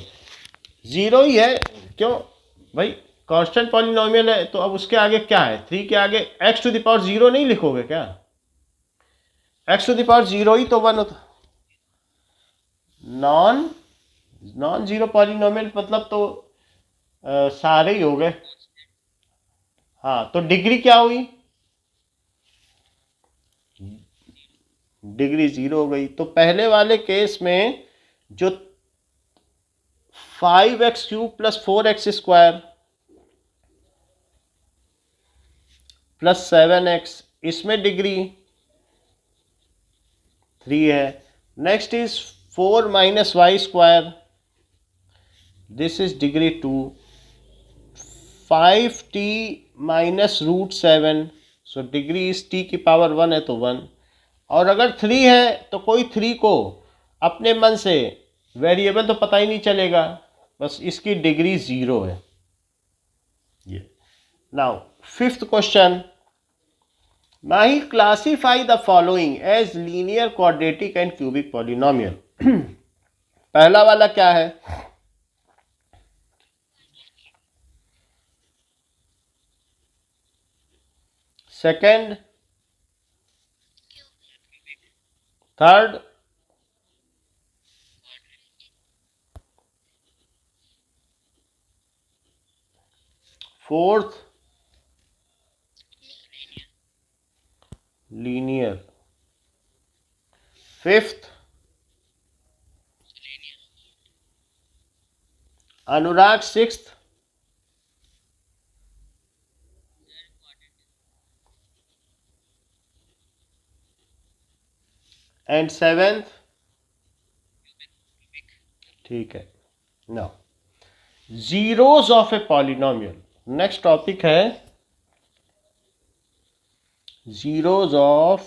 0 ही है, क्यों भाई? कांस्टेंट पॉलिनोमियल है, तो अब उसके आगे क्या है? 3 के आगे x⁻0 नहीं लिखोगे क्या? x⁻0 ही तो 1 होता। नॉन जीरो पॉलिनोमियल मतलब तो सारे ही हो गए। हाँ, तो डिग्री क्या हुई? डिग्री 0 हो गई। तो पहले वाले केस में जो 5x³ + 4x² + 7x, इसमें डिग्री 3 है। Next is 4 - y², this is degree 2। 5t - √7, so degree is t⁻1 है तो 1। और अगर 3 है तो कोई 3 को अपने मन से वेरिएबल तो पता ही नहीं चलेगा, बस इसकी डिग्री 0 है। ये now fifth question, Mahi classify the following as linear, quadratic and cubic polynomial. पहला वाला क्या है? Second, third, fourth, linear, fifth, Anurag sixth, and seventh. ठीक है। Now zeros of a polynomial, next topic है जीरोज ऑफ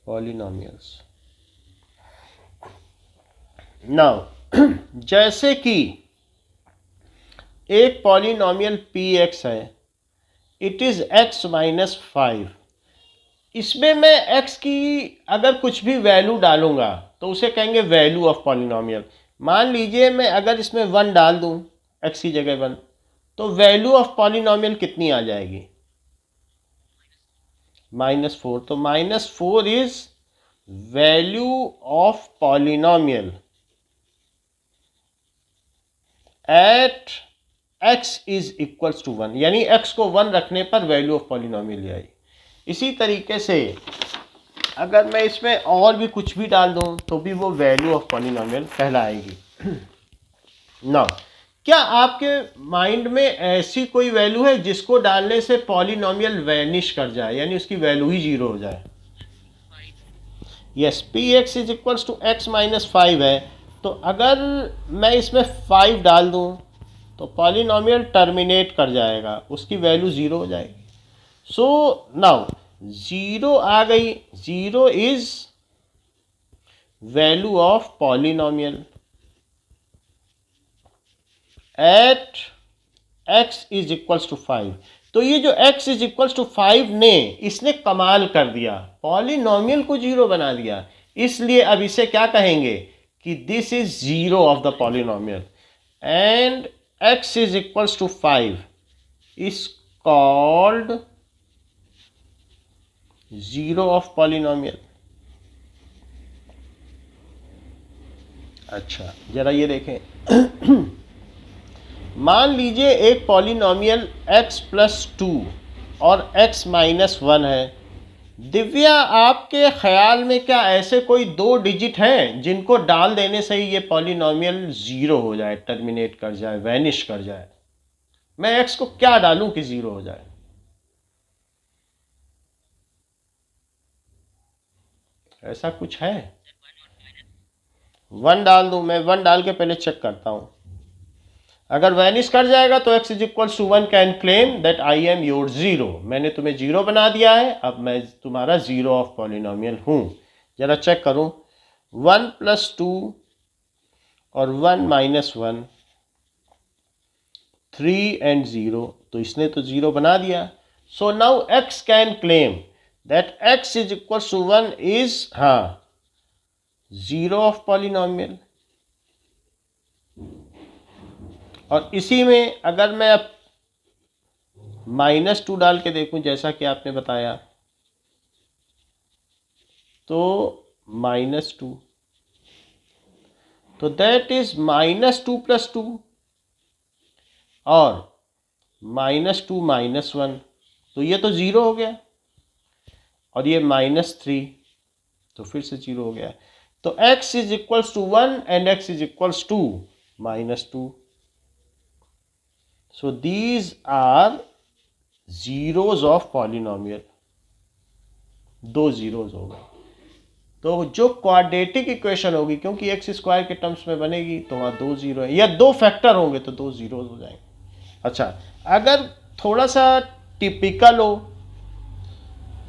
पॉलिनोमियल्स। नाउ जैसे कि एक पॉलिनोमियल px है, इट इज x-5। इसमें मैं x की अगर कुछ भी वैल्यू डालूंगा तो उसे कहेंगे वैल्यू ऑफ पॉलिनोमियल। मान लीजिए मैं अगर इसमें 1 डाल दूं, x की जगह 1, तो वैल्यू ऑफ पॉलिनोमियल कितनी आ जाएगी? -4। तो -4 is value of polynomial at x is equals to 1, यानी x को 1 रखने पर वैल्यू ऑफ पॉलिनोमियल आई। इसी तरीके से अगर मैं इसमें और भी कुछ भी डाल दूं तो भी वो वैल्यू ऑफ पॉलिनोमियल कहलाएगी। ना, क्या आपके माइंड में ऐसी कोई वैल्यू है जिसको डालने से पॉलिनोमियल वैनिश कर जाए, यानी उसकी वैल्यू ही 0 हो जाए? Yes, px is equals to x - 5 है। तो अगर मैं इसमें 5 डाल दूं तो पॉलिनॉमियल टर्मिनेट कर जाएगा, उसकी वैल्यू ज़ीरो हो जाएगी। सो नाउ ज़ीरो आ गई, zero is value of polynomial at x is equals to 5। तो ये जो x इज इक्वल्स टू 5 ने इसने कमाल कर दिया, पॉलिनॉमियल को जीरो बना दिया। इसलिए अब इसे क्या कहेंगे कि this is zero of the polynomial and x is equals to 5 is called zero of polynomial. अच्छा जरा ये देखें मान लीजिए एक पॉलिनॉमियल x प्लस 2 और x माइनस 1 है। दिव्या, आपके ख्याल में क्या ऐसे कोई दो डिजिट हैं जिनको डाल देने से ही ये पॉलिनॉमियल ज़ीरो हो जाए, टर्मिनेट कर जाए, वैनिश कर जाए? मैं x को क्या डालूं कि ज़ीरो हो जाए? ऐसा कुछ है? 1 डाल दूं? मैं 1 डाल के पहले चेक करता हूं। अगर वैनिश कर जाएगा तो x is equal to 1 can claim that I am your zero. मैंने तुम्हें ज़ीरो बना दिया है, अब मैं तुम्हारा ज़ीरो ऑफ पॉलिनॉमियल हूँ। ज़रा चेक करूँ, 1 प्लस 2 और 1 माइनस 1, 3 एंड 0, तो इसने तो ज़ीरो बना दिया। So now x can claim that x is equal to 1 is zero of polynomial. और इसी में अगर मैं अब -2 डाल के देखूं जैसा कि आपने बताया, तो -2, तो दैट इज -2 प्लस 2 और -2 माइनस 1, तो ये तो ज़ीरो हो गया। और ये -3, तो फिर से ज़ीरो हो गया। तो x is equals to 1 and x is equals to -2। So these are zeros of polynomial। दो जीरोज हो गए। तो जो क्वाड्रेटिक इक्वेशन होगी, क्योंकि एक्स स्क्वायर के टर्म्स में बनेगी, तो वहाँ दो जीरो है, या दो फैक्टर होंगे तो दो जीरोज हो जाएंगे। अच्छा, अगर थोड़ा सा टिपिकल हो,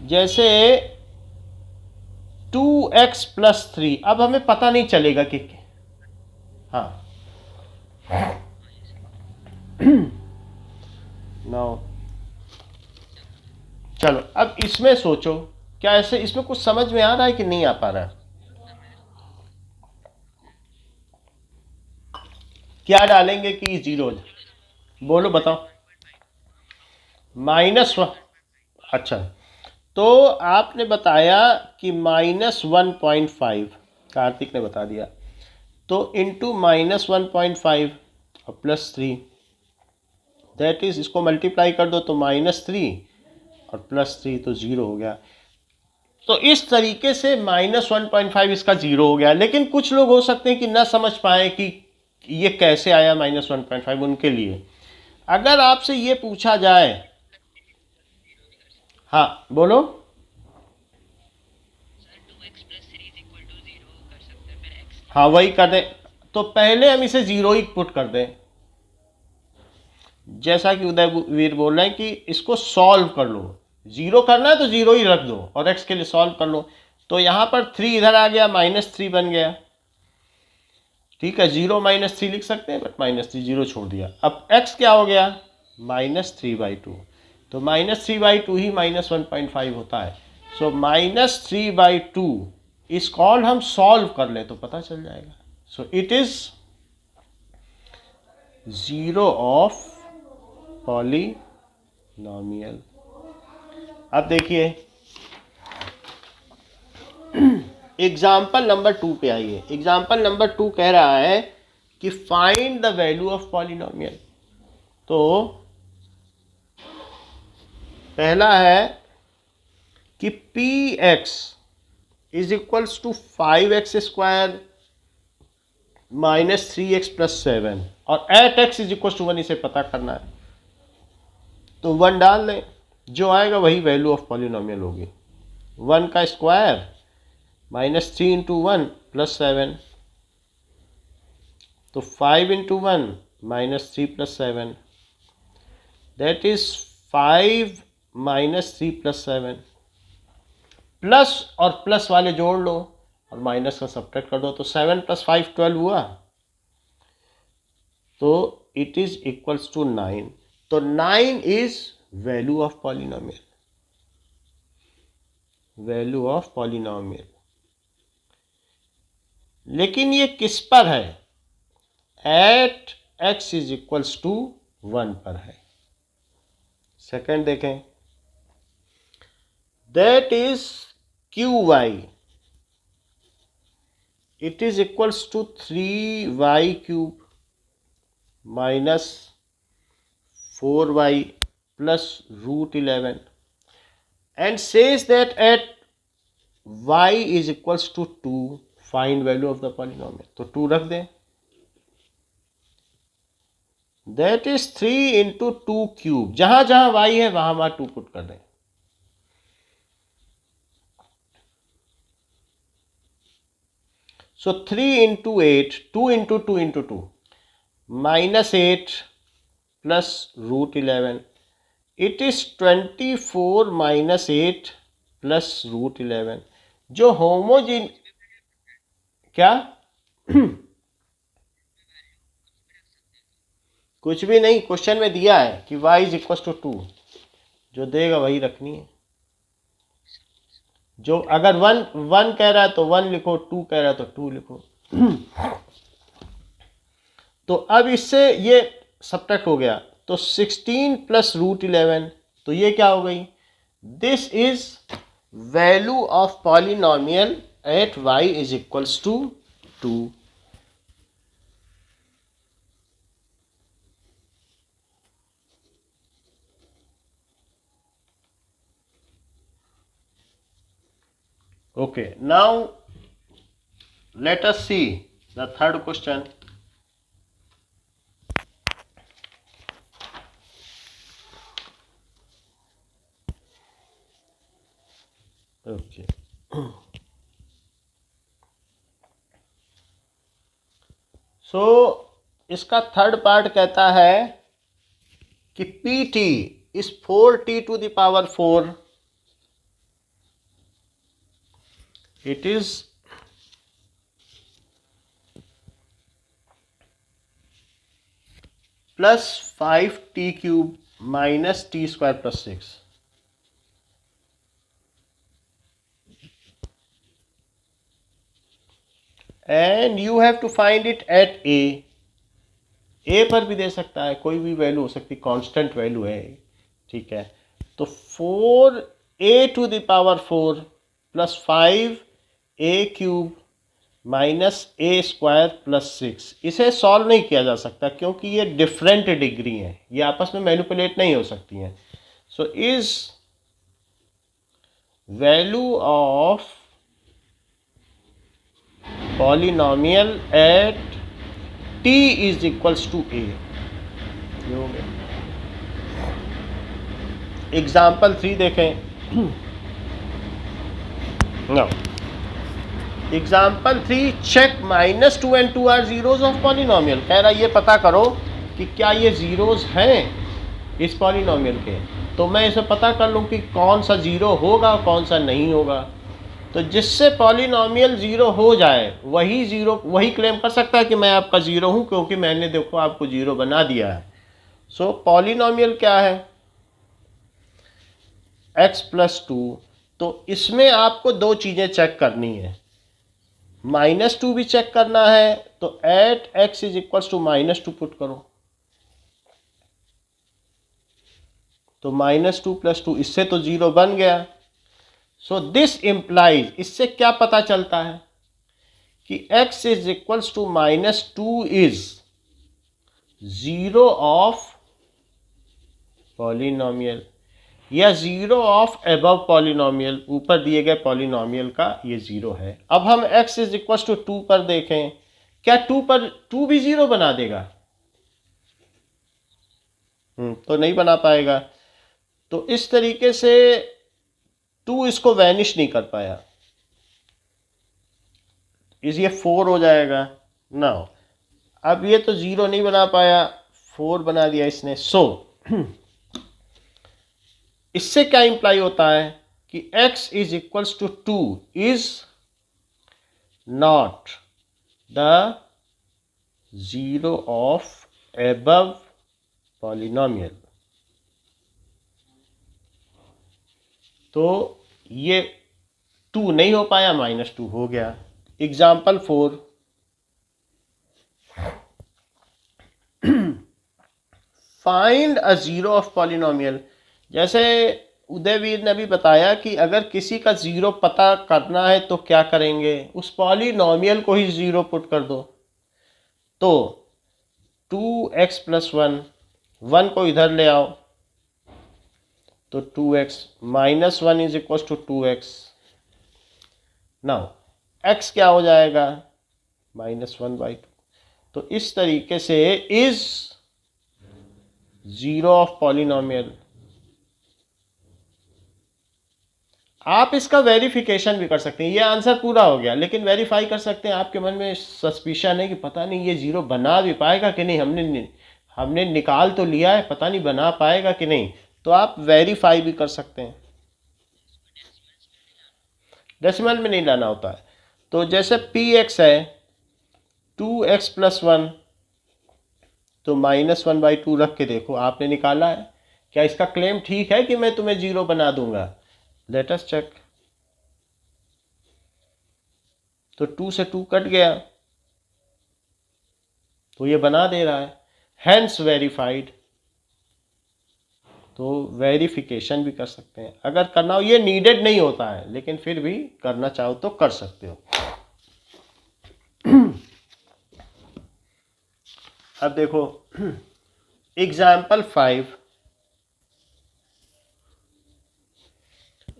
जैसे 2x प्लस 3, अब हमें पता नहीं चलेगा कि नाउ चलो अब इसमें सोचो, क्या ऐसे इसमें कुछ समझ में आ रहा है कि नहीं आ पा रहा है? क्या डालेंगे कि जीरो? बोलो बताओ। -1। अच्छा, तो आपने बताया कि -1.5, कार्तिक ने बता दिया, तो इंटू -1.5 और +3, दैट इज, इसको मल्टीप्लाई कर दो तो -3 और +3, तो ज़ीरो हो गया। तो इस तरीके से -1.5 इसका ज़ीरो हो गया। लेकिन कुछ लोग हो सकते हैं कि ना समझ पाए कि ये कैसे आया -1.5। उनके लिए अगर आपसे ये पूछा जाए, हाँ बोलो। हाँ वही कर दें, तो पहले हम इसे ज़ीरो ही पुट कर दें, जैसा कि उदयवीर बोल रहे हैं कि इसको सॉल्व कर लो। ज़ीरो करना है तो ज़ीरो ही रख दो और x के लिए सॉल्व कर लो। तो यहाँ पर 3 इधर आ गया, -3 बन गया। ठीक है, 0 -3 लिख सकते हैं, बट -3 ज़ीरो छोड़ दिया। अब x क्या हो गया? -3/2। तो -3/2 ही -1.5 होता है। सो -3/2 इस कॉल्ड, हम सॉल्व कर ले तो पता चल जाएगा। सो it is zero of polynomial. अब देखिए एग्जाम्पल नंबर 2 पे आइए। एग्जाम्पल नंबर 2 कह रहा है कि find the value of polynomial. तो पहला है कि px is equals to 5x² -3x + 7 और at x is equal to 1, इसे पता करना है। तो 1 डाल दें, जो आएगा वही वैल्यू ऑफ पॉलिनॉमियल होगी। 1 का स्क्वायर -3 × 1 + 7, तो 5 × 1 minus 3 plus 7, that is 5 minus 3 plus 7, plus और प्लस वाले जोड़ लो और माइनस का सब्ट्रैक्ट कर दो, तो 7 plus 5 12 हुआ, तो इट इज इक्वल्स टू 9. तो 9 is value of polynomial, value of polynomial. लेकिन ये किस पर है? At x is equals to 1 पर है. सेकंड देखें, that is qy, it is equals to 3y cube minus 4y plus root 11, and says that at y is equals to 2 find value of the polynomial. तो 2 रख दें, that is 3 into 2 cube, जहां जहां y है वहां वहां 2 put कर दें. So 3 into 8, 2 into 2 into 2, minus 8 plus root 11, it is 24 minus 8 plus root 11. जो होमोजीन क्या कुछ भी नहीं, क्वेश्चन में दिया है कि y इज इक्वल टू 2, जो देगा वही रखनी है. जो अगर 1 कह रहा है तो 1 लिखो, 2 कह रहा है तो 2 लिखो. तो अब इससे ये सब्ट्रैक्ट हो गया, तो 16 प्लस रूट 11, तो ये क्या हो गई? This is value of polynomial at y is equals to 2. Okay, now let us see the third question. Okay. So इसका थर्ड पार्ट कहता है कि PT is 4t to the power 4. It is plus 5t cube minus t square plus 6. And you have to find it at a. a पर भी दे सकता है, कोई भी वैल्यू हो सकती, कांस्टेंट वैल्यू है, ठीक है. तो 4a to the power 4 plus 5a cube minus a square plus 6. इसे सॉल्व नहीं किया जा सकता क्योंकि ये डिफरेंट डिग्री हैं, ये आपस में मैनिपुलेट नहीं हो सकती हैं. So is value of polynomial at t is equals to a. Example 3 देखें. Now, example 3, check minus 2 and 2 are zeros of polynomial. कह रहा ये पता करो कि क्या ये zeros हैं इस polynomial के. तो मैं इसे पता कर लूँ कि कौन सा जीरो होगा कौन सा नहीं होगा. तो जिससे polynomial जीरो हो जाए वही क्लेम कर सकता है कि मैं आपका जीरो हूँ, क्योंकि मैंने देखो आपको जीरो बना दिया है. सो polynomial क्या है? x plus 2. तो इसमें आपको दो चीज़ें चेक करनी है, -2 भी चेक करना है. तो at x is equals to -2 put करो, तो -2 + 2, इससे तो 0 बन गया. सो दिस इम्प्लाइज, इससे क्या पता चलता है कि x is equals to -2 is zero of polynomial या जीरो ऑफ एबव पॉलिनोमियल. ऊपर दिए गए पॉलिनोमियल का ये जीरो है. अब हम x इज इक्वल टू 2 पर देखें, क्या 2 पर 2 भी जीरो बना देगा? तो नहीं बना पाएगा. तो इस तरीके से 2 इसको वैनिश नहीं कर पाया, इस ये 4 हो जाएगा. नाउ अब ये तो 0 नहीं बना पाया, 4 बना दिया इसने। सो इससे क्या इंप्लाई होता है कि x is equals to 2 is not the zero of above polynomial. तो ये 2 नहीं हो पाया, -2 हो गया। Example 4, find a zero of polynomial. जैसे उदयवीर ने भी बताया कि अगर किसी का जीरो पता करना है तो क्या करेंगे, उस पॉलिनोमियल को ही जीरो पुट कर दो। तो 2x प्लस 1 को इधर ले आओ, तो 2x minus 1 is equal to 2x। Now x क्या हो जाएगा, -1/2। तो इस तरीके से इज जीरो ऑफ पॉलिनोमियल। आप इसका वेरिफिकेशन भी कर सकते हैं। ये आंसर पूरा हो गया, लेकिन वेरीफाई कर सकते हैं। आपके मन में सस्पिशन है कि पता नहीं ये जीरो बना भी पाएगा कि नहीं, हमने निकाल तो लिया है, पता नहीं बना पाएगा कि नहीं, तो आप वेरीफाई भी कर सकते हैं। डेसिमल में नहीं लाना होता है। तो जैसे px है 2x प्लस 1, तो -1/2 रख के देखो, आपने निकाला है। क्या इसका क्लेम ठीक है कि मैं तुम्हें जीरो बना दूंगा? Let us check. तो 2 से 2 कट गया, तो ये बना दे रहा है, हैंस वेरीफाइड। तो वेरिफिकेशन भी कर सकते हैं अगर करना हो। ये नीडेड नहीं होता है, लेकिन फिर भी करना चाहो तो कर सकते हो। अब देखो एग्जाम्पल 5।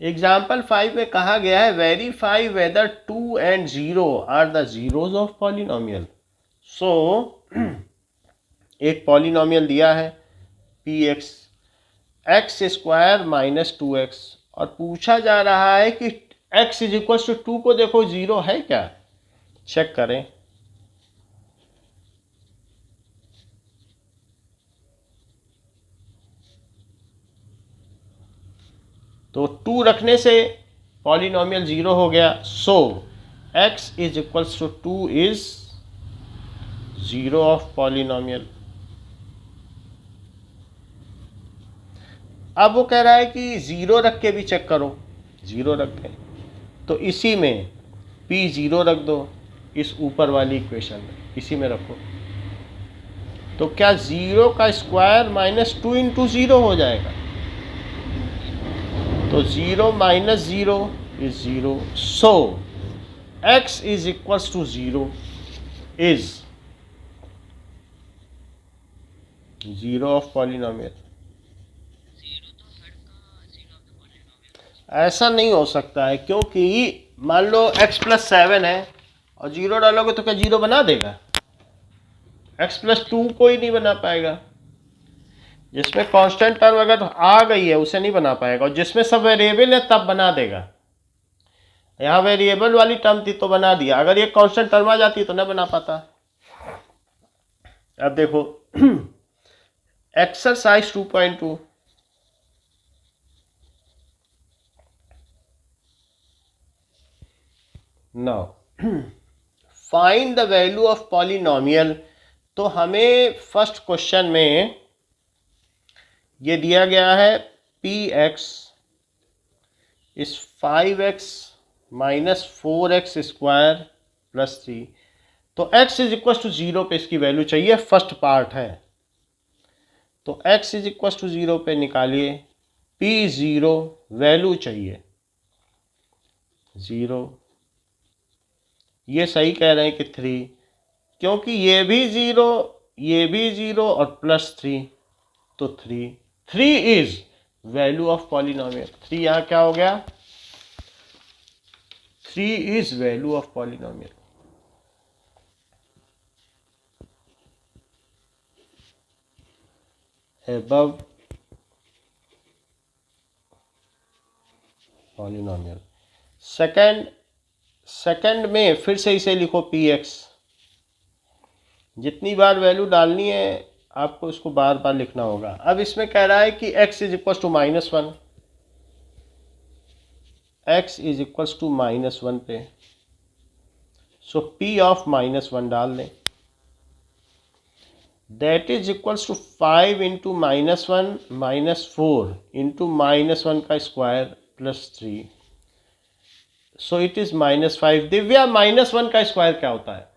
एग्जाम्पल 5 में कहा गया है verify whether 2 and 0 are the zeros of polynomial. So एक पॉलिनोमियल दिया है px x स्क्वायर -2x, और पूछा जा रहा है कि x इज इक्वल टू 2 को देखो जीरो है क्या, चेक करें। तो 2 रखने से पॉलिनोमियल जीरो हो गया। So x is equal to 2 is zero of polynomial. अब वो कह रहा है कि जीरो रख के भी चेक करो, जीरो रख दें तो इसी में p जीरो रख दो, इस ऊपर वाली इक्वेशन में इसी में रखो। तो क्या जीरो का स्क्वायर -2 इंटू जीरो हो जाएगा? तो 0 minus 0 is 0। So x is equals to 0 is zero of polynomial. ऐसा नहीं हो सकता है, क्योंकि मान लो x प्लस 7 है और जीरो डालोगे तो क्या जीरो बना देगा? x प्लस 2 को ही नहीं बना पाएगा। जिसमें कांस्टेंट टर्म अगर आ गई है उसे नहीं बना पाएगा, और जिसमें सब वेरिएबल है तब बना देगा। यहाँ वेरिएबल वाली टर्म थी तो बना दिया, अगर ये कांस्टेंट टर्म आ जाती तो न बना पाता। अब देखो exercise 2.2। Now find the value of polynomial. तो हमें फर्स्ट क्वेश्चन में ये दिया गया है px is 5x minus 4x square plus 3। तो x इज इक्वल टू 0 पे इसकी वैल्यू चाहिए, फर्स्ट पार्ट है। तो x इज इक्वल टू 0 पे निकालिए, p0 वैल्यू चाहिए 0। ये सही कह रहे हैं कि 3, क्योंकि ये भी 0 ये भी 0 और प्लस 3, तो 3 इज वैल्यू ऑफ पॉलिनोमियल। 3 यहाँ क्या हो गया? 3 is value of polynomial. above polynomial. Second में फिर से इसे लिखो px जितनी बार वैल्यू डालनी है आपको इसको बार बार लिखना होगा। अब इसमें कह रहा है कि x is equal to -1, x is equal to -1 पे, सो p ऑफ -1 डाल दें। That is equals to 5 into -1 -4 into -1 का square +3, so it is -5। Divya, -1 का स्क्वायर क्या होता है?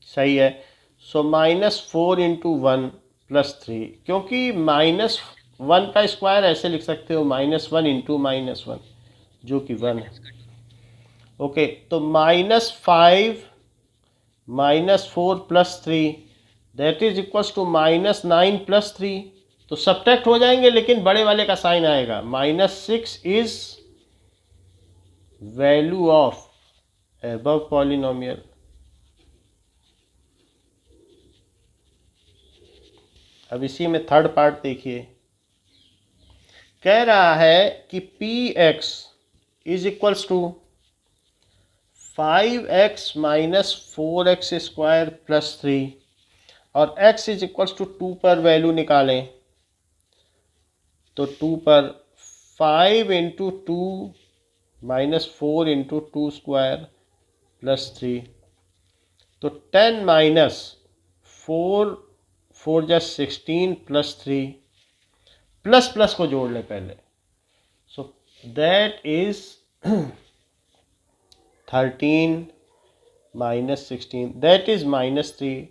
सही है। सो -4 इंटू 1 +3, क्योंकि -1 का स्क्वायर ऐसे लिख सकते हो -1 इंटू -1 जो कि 1 है। ओके, तो -5 -4 +3 दैट इज इक्वल्स टू -9 +3, तो सब्ट्रैक्ट हो जाएंगे लेकिन बड़े वाले का साइन आएगा। -6 is value of above polynomial. अब इसी में थर्ड पार्ट देखिए, कह रहा है कि px is equals to 5x minus 4x square +3 और x इज इक्वल्स टू 2 पर वैल्यू निकालें, तो 2 पर 5 इंटू 2 -4 इंटू 2 स्क्वायर +3, तो 10 माइनस 4 4 जा 16 +3, प्लस प्लस को जोड़ लें पहले, सो that is 13 minus 16 that is -3।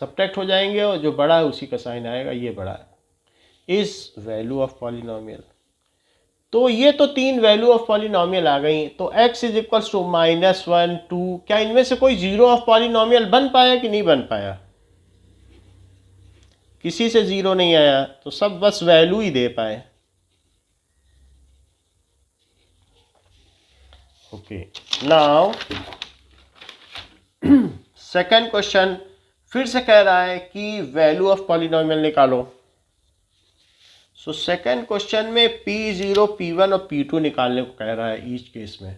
Subtract हो जाएंगे और जो बड़ा है उसी का साइन आएगा, ये बड़ा है, इज वैल्यू ऑफ पॉलिनोमियल। तो ये तो 3 वैल्यू ऑफ पॉलिनोमियल आ गई। तो x इज इक्वल्स टू -1 2, क्या इनमें से कोई जीरो ऑफ पॉलिनोमियल बन पाया कि नहीं बन पाया? किसी से जीरो नहीं आया, तो सब बस वैल्यू ही दे पाए। ओके, नाउ सेकंड क्वेश्चन फिर से कह रहा है कि वैल्यू ऑफ पॉलिनोमियल निकालो। सो सेकंड क्वेश्चन में P0, P1 और P2 निकालने को कह रहा है ईच केस में।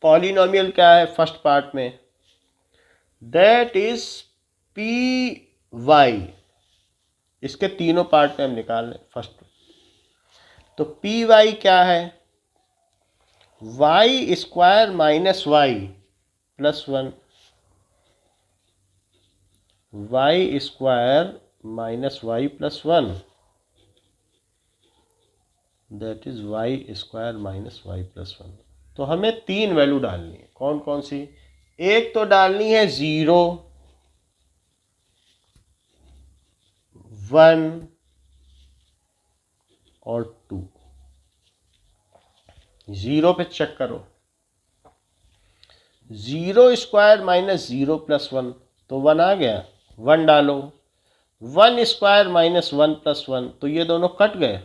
पॉलिनोमियल क्या है फर्स्ट पार्ट में? That is Py। इसके तीनों पार्ट में हम निकाल लें फर्स्ट। तो Py क्या है? y square minus y plus 1, y square minus y plus 1, that is y square minus y plus 1। तो हमें 3 वैल्यू डालनी है। कौन कौन सी? एक तो डालनी है 0, 1 और 2। 0 पे चेक करो, 0 स्क्वायर माइनस 0 प्लस 1, तो 1 आ गया, 1 डालो। 1 स्क्वायर माइनस 1 प्लस 1, तो ये दोनों कट गए,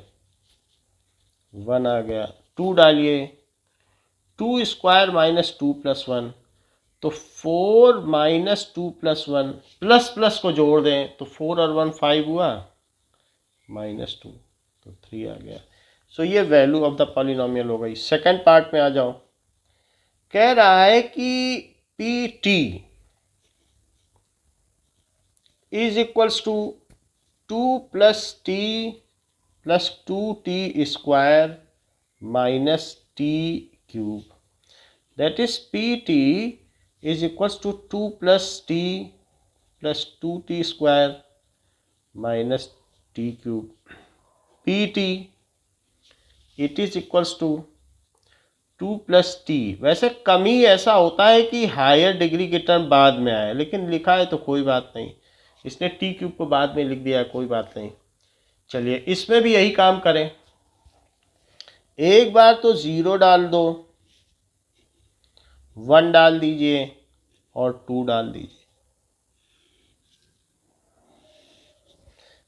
1 आ गया। 2 डालिए, 2 स्क्वायर माइनस 2 प्लस 1, तो 4 माइनस 2 प्लस 1, प्लस प्लस को जोड़ दें तो 4 और 1 5 हुआ, -2, तो 3 आ गया। सो ये वैल्यू ऑफ द पॉलिनोमियल हो गई। सेकंड पार्ट में आ जाओ, कह रहा है कि Pt is equals to 2 plus t plus 2t square minus t cube, that is Pt is equals to 2 plus t plus 2t square minus t cube. Pt it is equals to 2 plus t. वैसे कम ही ऐसा होता है कि higher degree के term बाद में आए, लेकिन लिखा है तो कोई बात नहीं, इसने टी क्यूब को बाद में लिख दिया, कोई बात नहीं। चलिए इसमें भी यही काम करें, एक बार तो 0 डाल दो, 1 डाल दीजिए और 2 डाल दीजिए।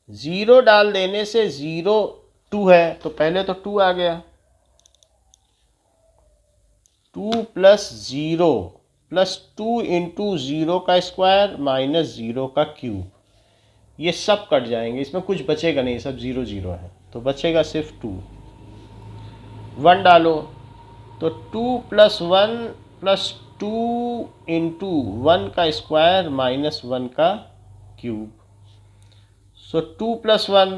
0 डाल देने से 0 2 है, तो पहले तो 2 आ गया, 2 प्लस 0 प्लस 2 इंटू 0 का स्क्वायर माइनस 0 का क्यूब, ये सब कट जाएंगे, इसमें कुछ बचेगा नहीं, सब 0 0 है, तो बचेगा सिर्फ 2। 1 डालो तो 2 प्लस 1 प्लस 2 इंटू 1 का स्क्वायर माइनस 1 का क्यूब। सो 2 प्लस 1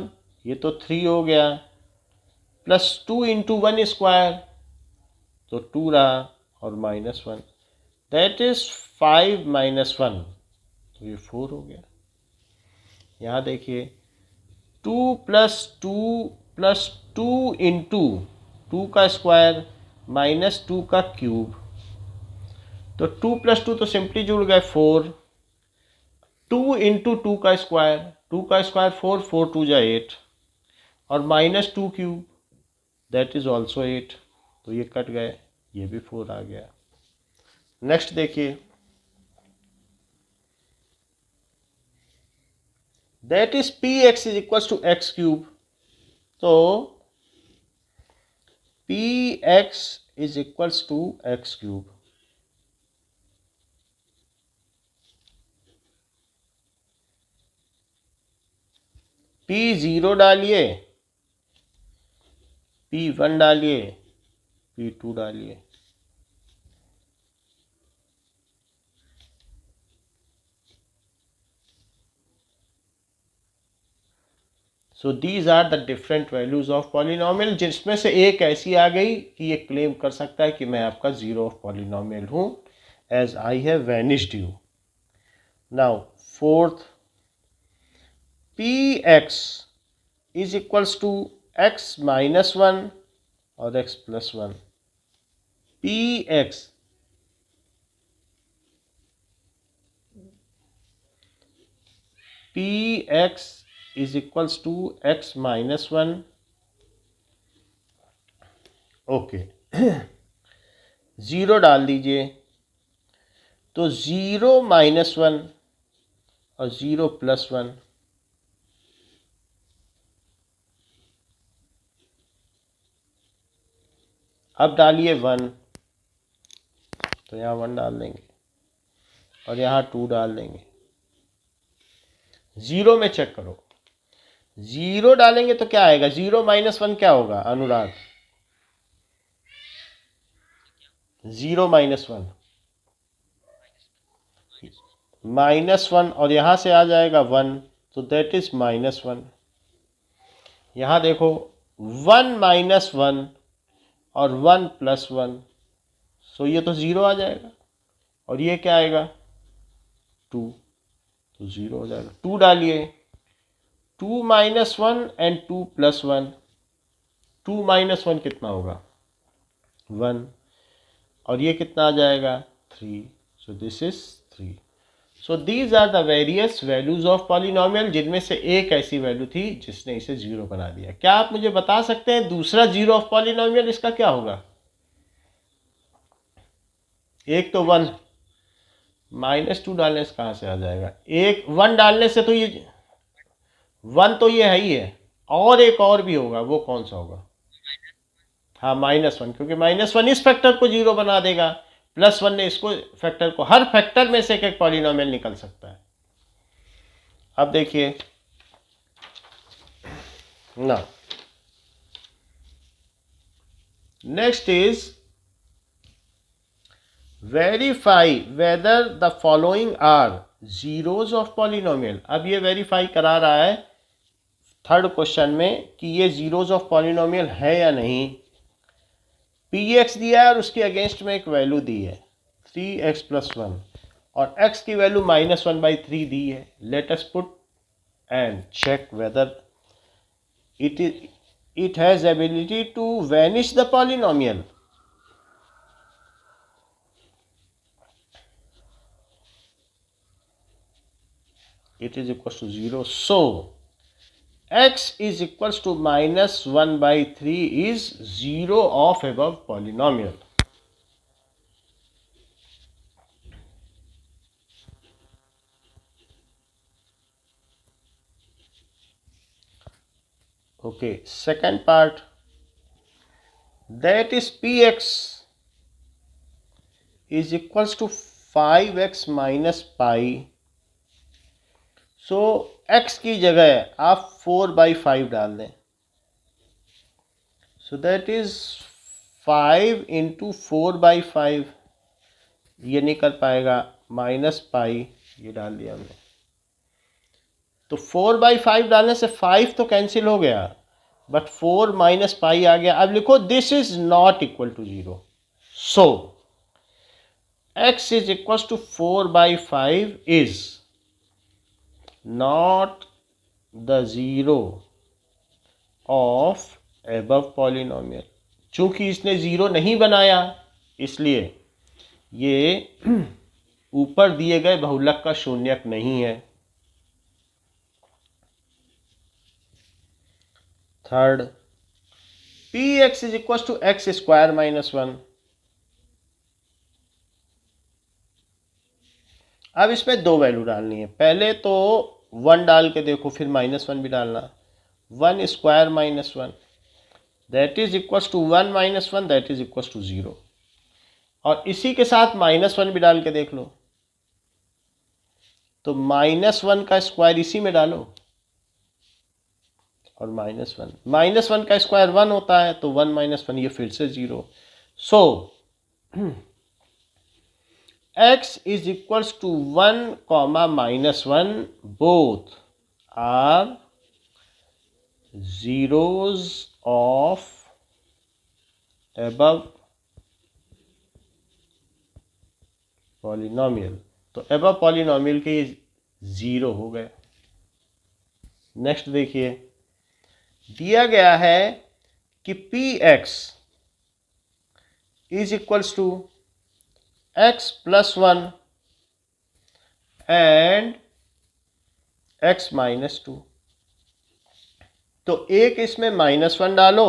ये तो 3 हो गया, प्लस 2 इंटू 1 स्क्वायर तो 2 रहा और माइनस 1, दैट इज 5 माइनस 1 तो ये 4 हो गया। यहाँ देखिए 2 प्लस टू इंटू 2 का स्क्वायर माइनस 2 का क्यूब, तो 2 प्लस 2 तो सिंपली जुड़ गए 4, 2 इंटू 2 का स्क्वायर, 2 का स्क्वायर 4, 4 2 जा 8 और minus 2 cube that is also 8, तो ये कट गए, ये भी 4 आ गया। नेक्स्ट देखिए, that is p x is equal to x cube, तो p x is equals to x cube. P0 डालिए, P1 डालिए, P2 डालिए। So these are the different values of polynomial, जिसमें से एक ऐसी आ गई कि ये क्लेम कर सकता है कि मैं आपका जीरो ऑफ पॉलिनोमियल हूं, as I have vanished you. Now fourth, p x is equals to x minus 1 और x plus 1। P x is equals to x minus 1, okay. Zero डाल दीजिए, तो 0 माइनस 1 और 0 प्लस 1, अब डालिए 1, तो यहाँ 1 डाल देंगे और यहाँ 2 डाल देंगे। 0 में चेक करो, 0 डालेंगे तो क्या आएगा, 0 माइनस 1 क्या होगा अनुराग? 0 माइनस 1 माइनस 1 और यहाँ से आ जाएगा 1, तो दैट इज माइनस 1। यहाँ देखो 1 माइनस 1 और 1 प्लस 1, सो ये तो 0 आ जाएगा और ये क्या आएगा 2, तो 0 हो जाएगा। 2 डालिए, 2 माइनस 1 एंड 2 प्लस 1, 2 माइनस 1 कितना होगा 1 और ये कितना आ जाएगा 3, so this is 3। So these are the various values of polynomial, जिनमें से एक ऐसी वैल्यू थी जिसने इसे 0 बना दिया। क्या आप मुझे बता सकते हैं दूसरा जीरो ऑफ पॉलिनोमियल इसका क्या होगा? एक तो 1, माइनस 2 डालने से कहाँ से आ जाएगा, एक 1 डालने से, तो ये 1 तो ये है ही है, और एक और भी होगा, वो कौन सा होगा? हाँ माइनस 1, क्योंकि माइनस 1 इस फैक्टर को 0 बना देगा, प्लस 1 ने इसको फैक्टर को, हर फैक्टर में से एक पॉलिनोमियल निकल सकता है। अब देखिए ना, next is verify whether the following are zeros of polynomial. अब ये वेरीफाई करा रहा है थर्ड क्वेश्चन में कि ये जीरोज ऑफ पॉलिनोमियल है या नहीं। पी एक्स दिया है और उसके अगेंस्ट में एक वैल्यू दी है 3x प्लस 1 और x की वैल्यू माइनस 1/3 दी है। Let us put and check whether it has ability to vanish the polynomial. It is equals to 0. So x is equals to minus 1/3 is 0 of above polynomial. Okay, second part, that is px is equals to 5x minus pi. So x की जगह आप 4/5 डाल दें, सो that is 5 into 4/5, ये नहीं कर पाएगा, minus pi ये डाल दिया हमने। तो 4/5 डालने से 5 तो कैंसिल हो गया, बट 4 माइनस पाई आ गया। अब लिखो this is not equal to 0। So x is equal to 4/5 is not the zero of above polynomial. चूंकि इसने ज़ीरो नहीं बनाया इसलिए ये ऊपर दिए गए बहुलक का शून्यक नहीं है। Third, p x is equal to x square minus 1। अब इसमें दो वैल्यू डालनी है। पहले तो 1 डाल के देखो, फिर -1 भी डालना। 1 square minus 1 that is equal to 1 minus 1 that is equal to 0। और इसी के साथ -1 भी डाल के देख लो। तो -1 का स्क्वायर इसी में डालो और -1 का स्क्वायर 1 होता है, तो 1 माइनस 1 ये फिर से 0। So x is equals to 1 comma -1 both are zeros of above polynomial। तो above polynomial के ये 0 हो गए। नेक्स्ट देखिए, दिया गया है कि px is equals to x plus 1 and x minus 2। तो एक इसमें -1 डालो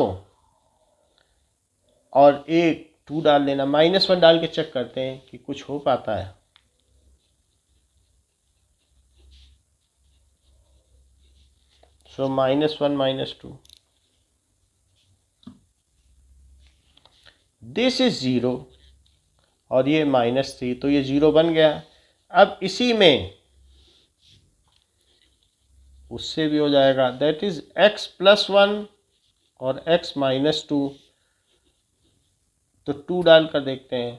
और एक 2 डाल देना। -1 डाल के चेक करते हैं कि कुछ हो पाता है। सो -1 -2 दिस इज 0 और ये -3, तो ये 0 बन गया। अब इसी में उससे भी हो जाएगा, दैट इज x plus 1 और x minus 2। तो 2 डाल कर देखते हैं,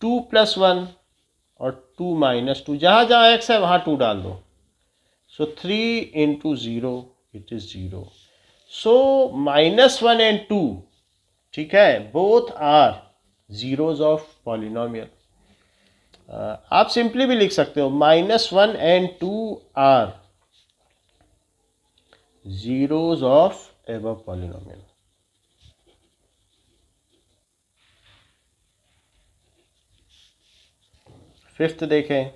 2 plus 1 और 2 minus 2, जहाँ जहाँ x है वहाँ 2 डाल दो। So 3 into 0 it is 0। So -1 and 2, ठीक है, both are zeros of polynomial. आप सिंपली भी लिख सकते हो -1 and 2 are zeros of above polynomial. Fifth देखें।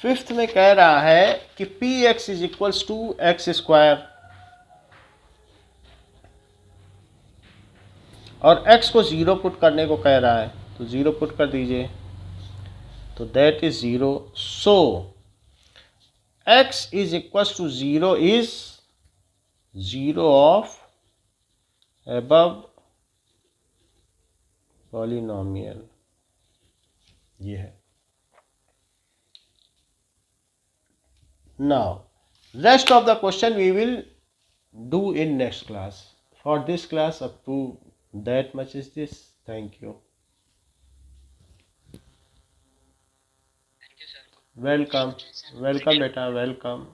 फिफ्थ में कह रहा है कि p x is equals to x square और x को 0 पुट करने को कह रहा है, तो 0 पुट कर दीजिए, तो that is 0। So x is equals to 0 is 0 of above polynomial, ये है। Now rest of the question we will do in next class. For this class up to that much is this. Thank you. Welcome, welcome beta, welcome.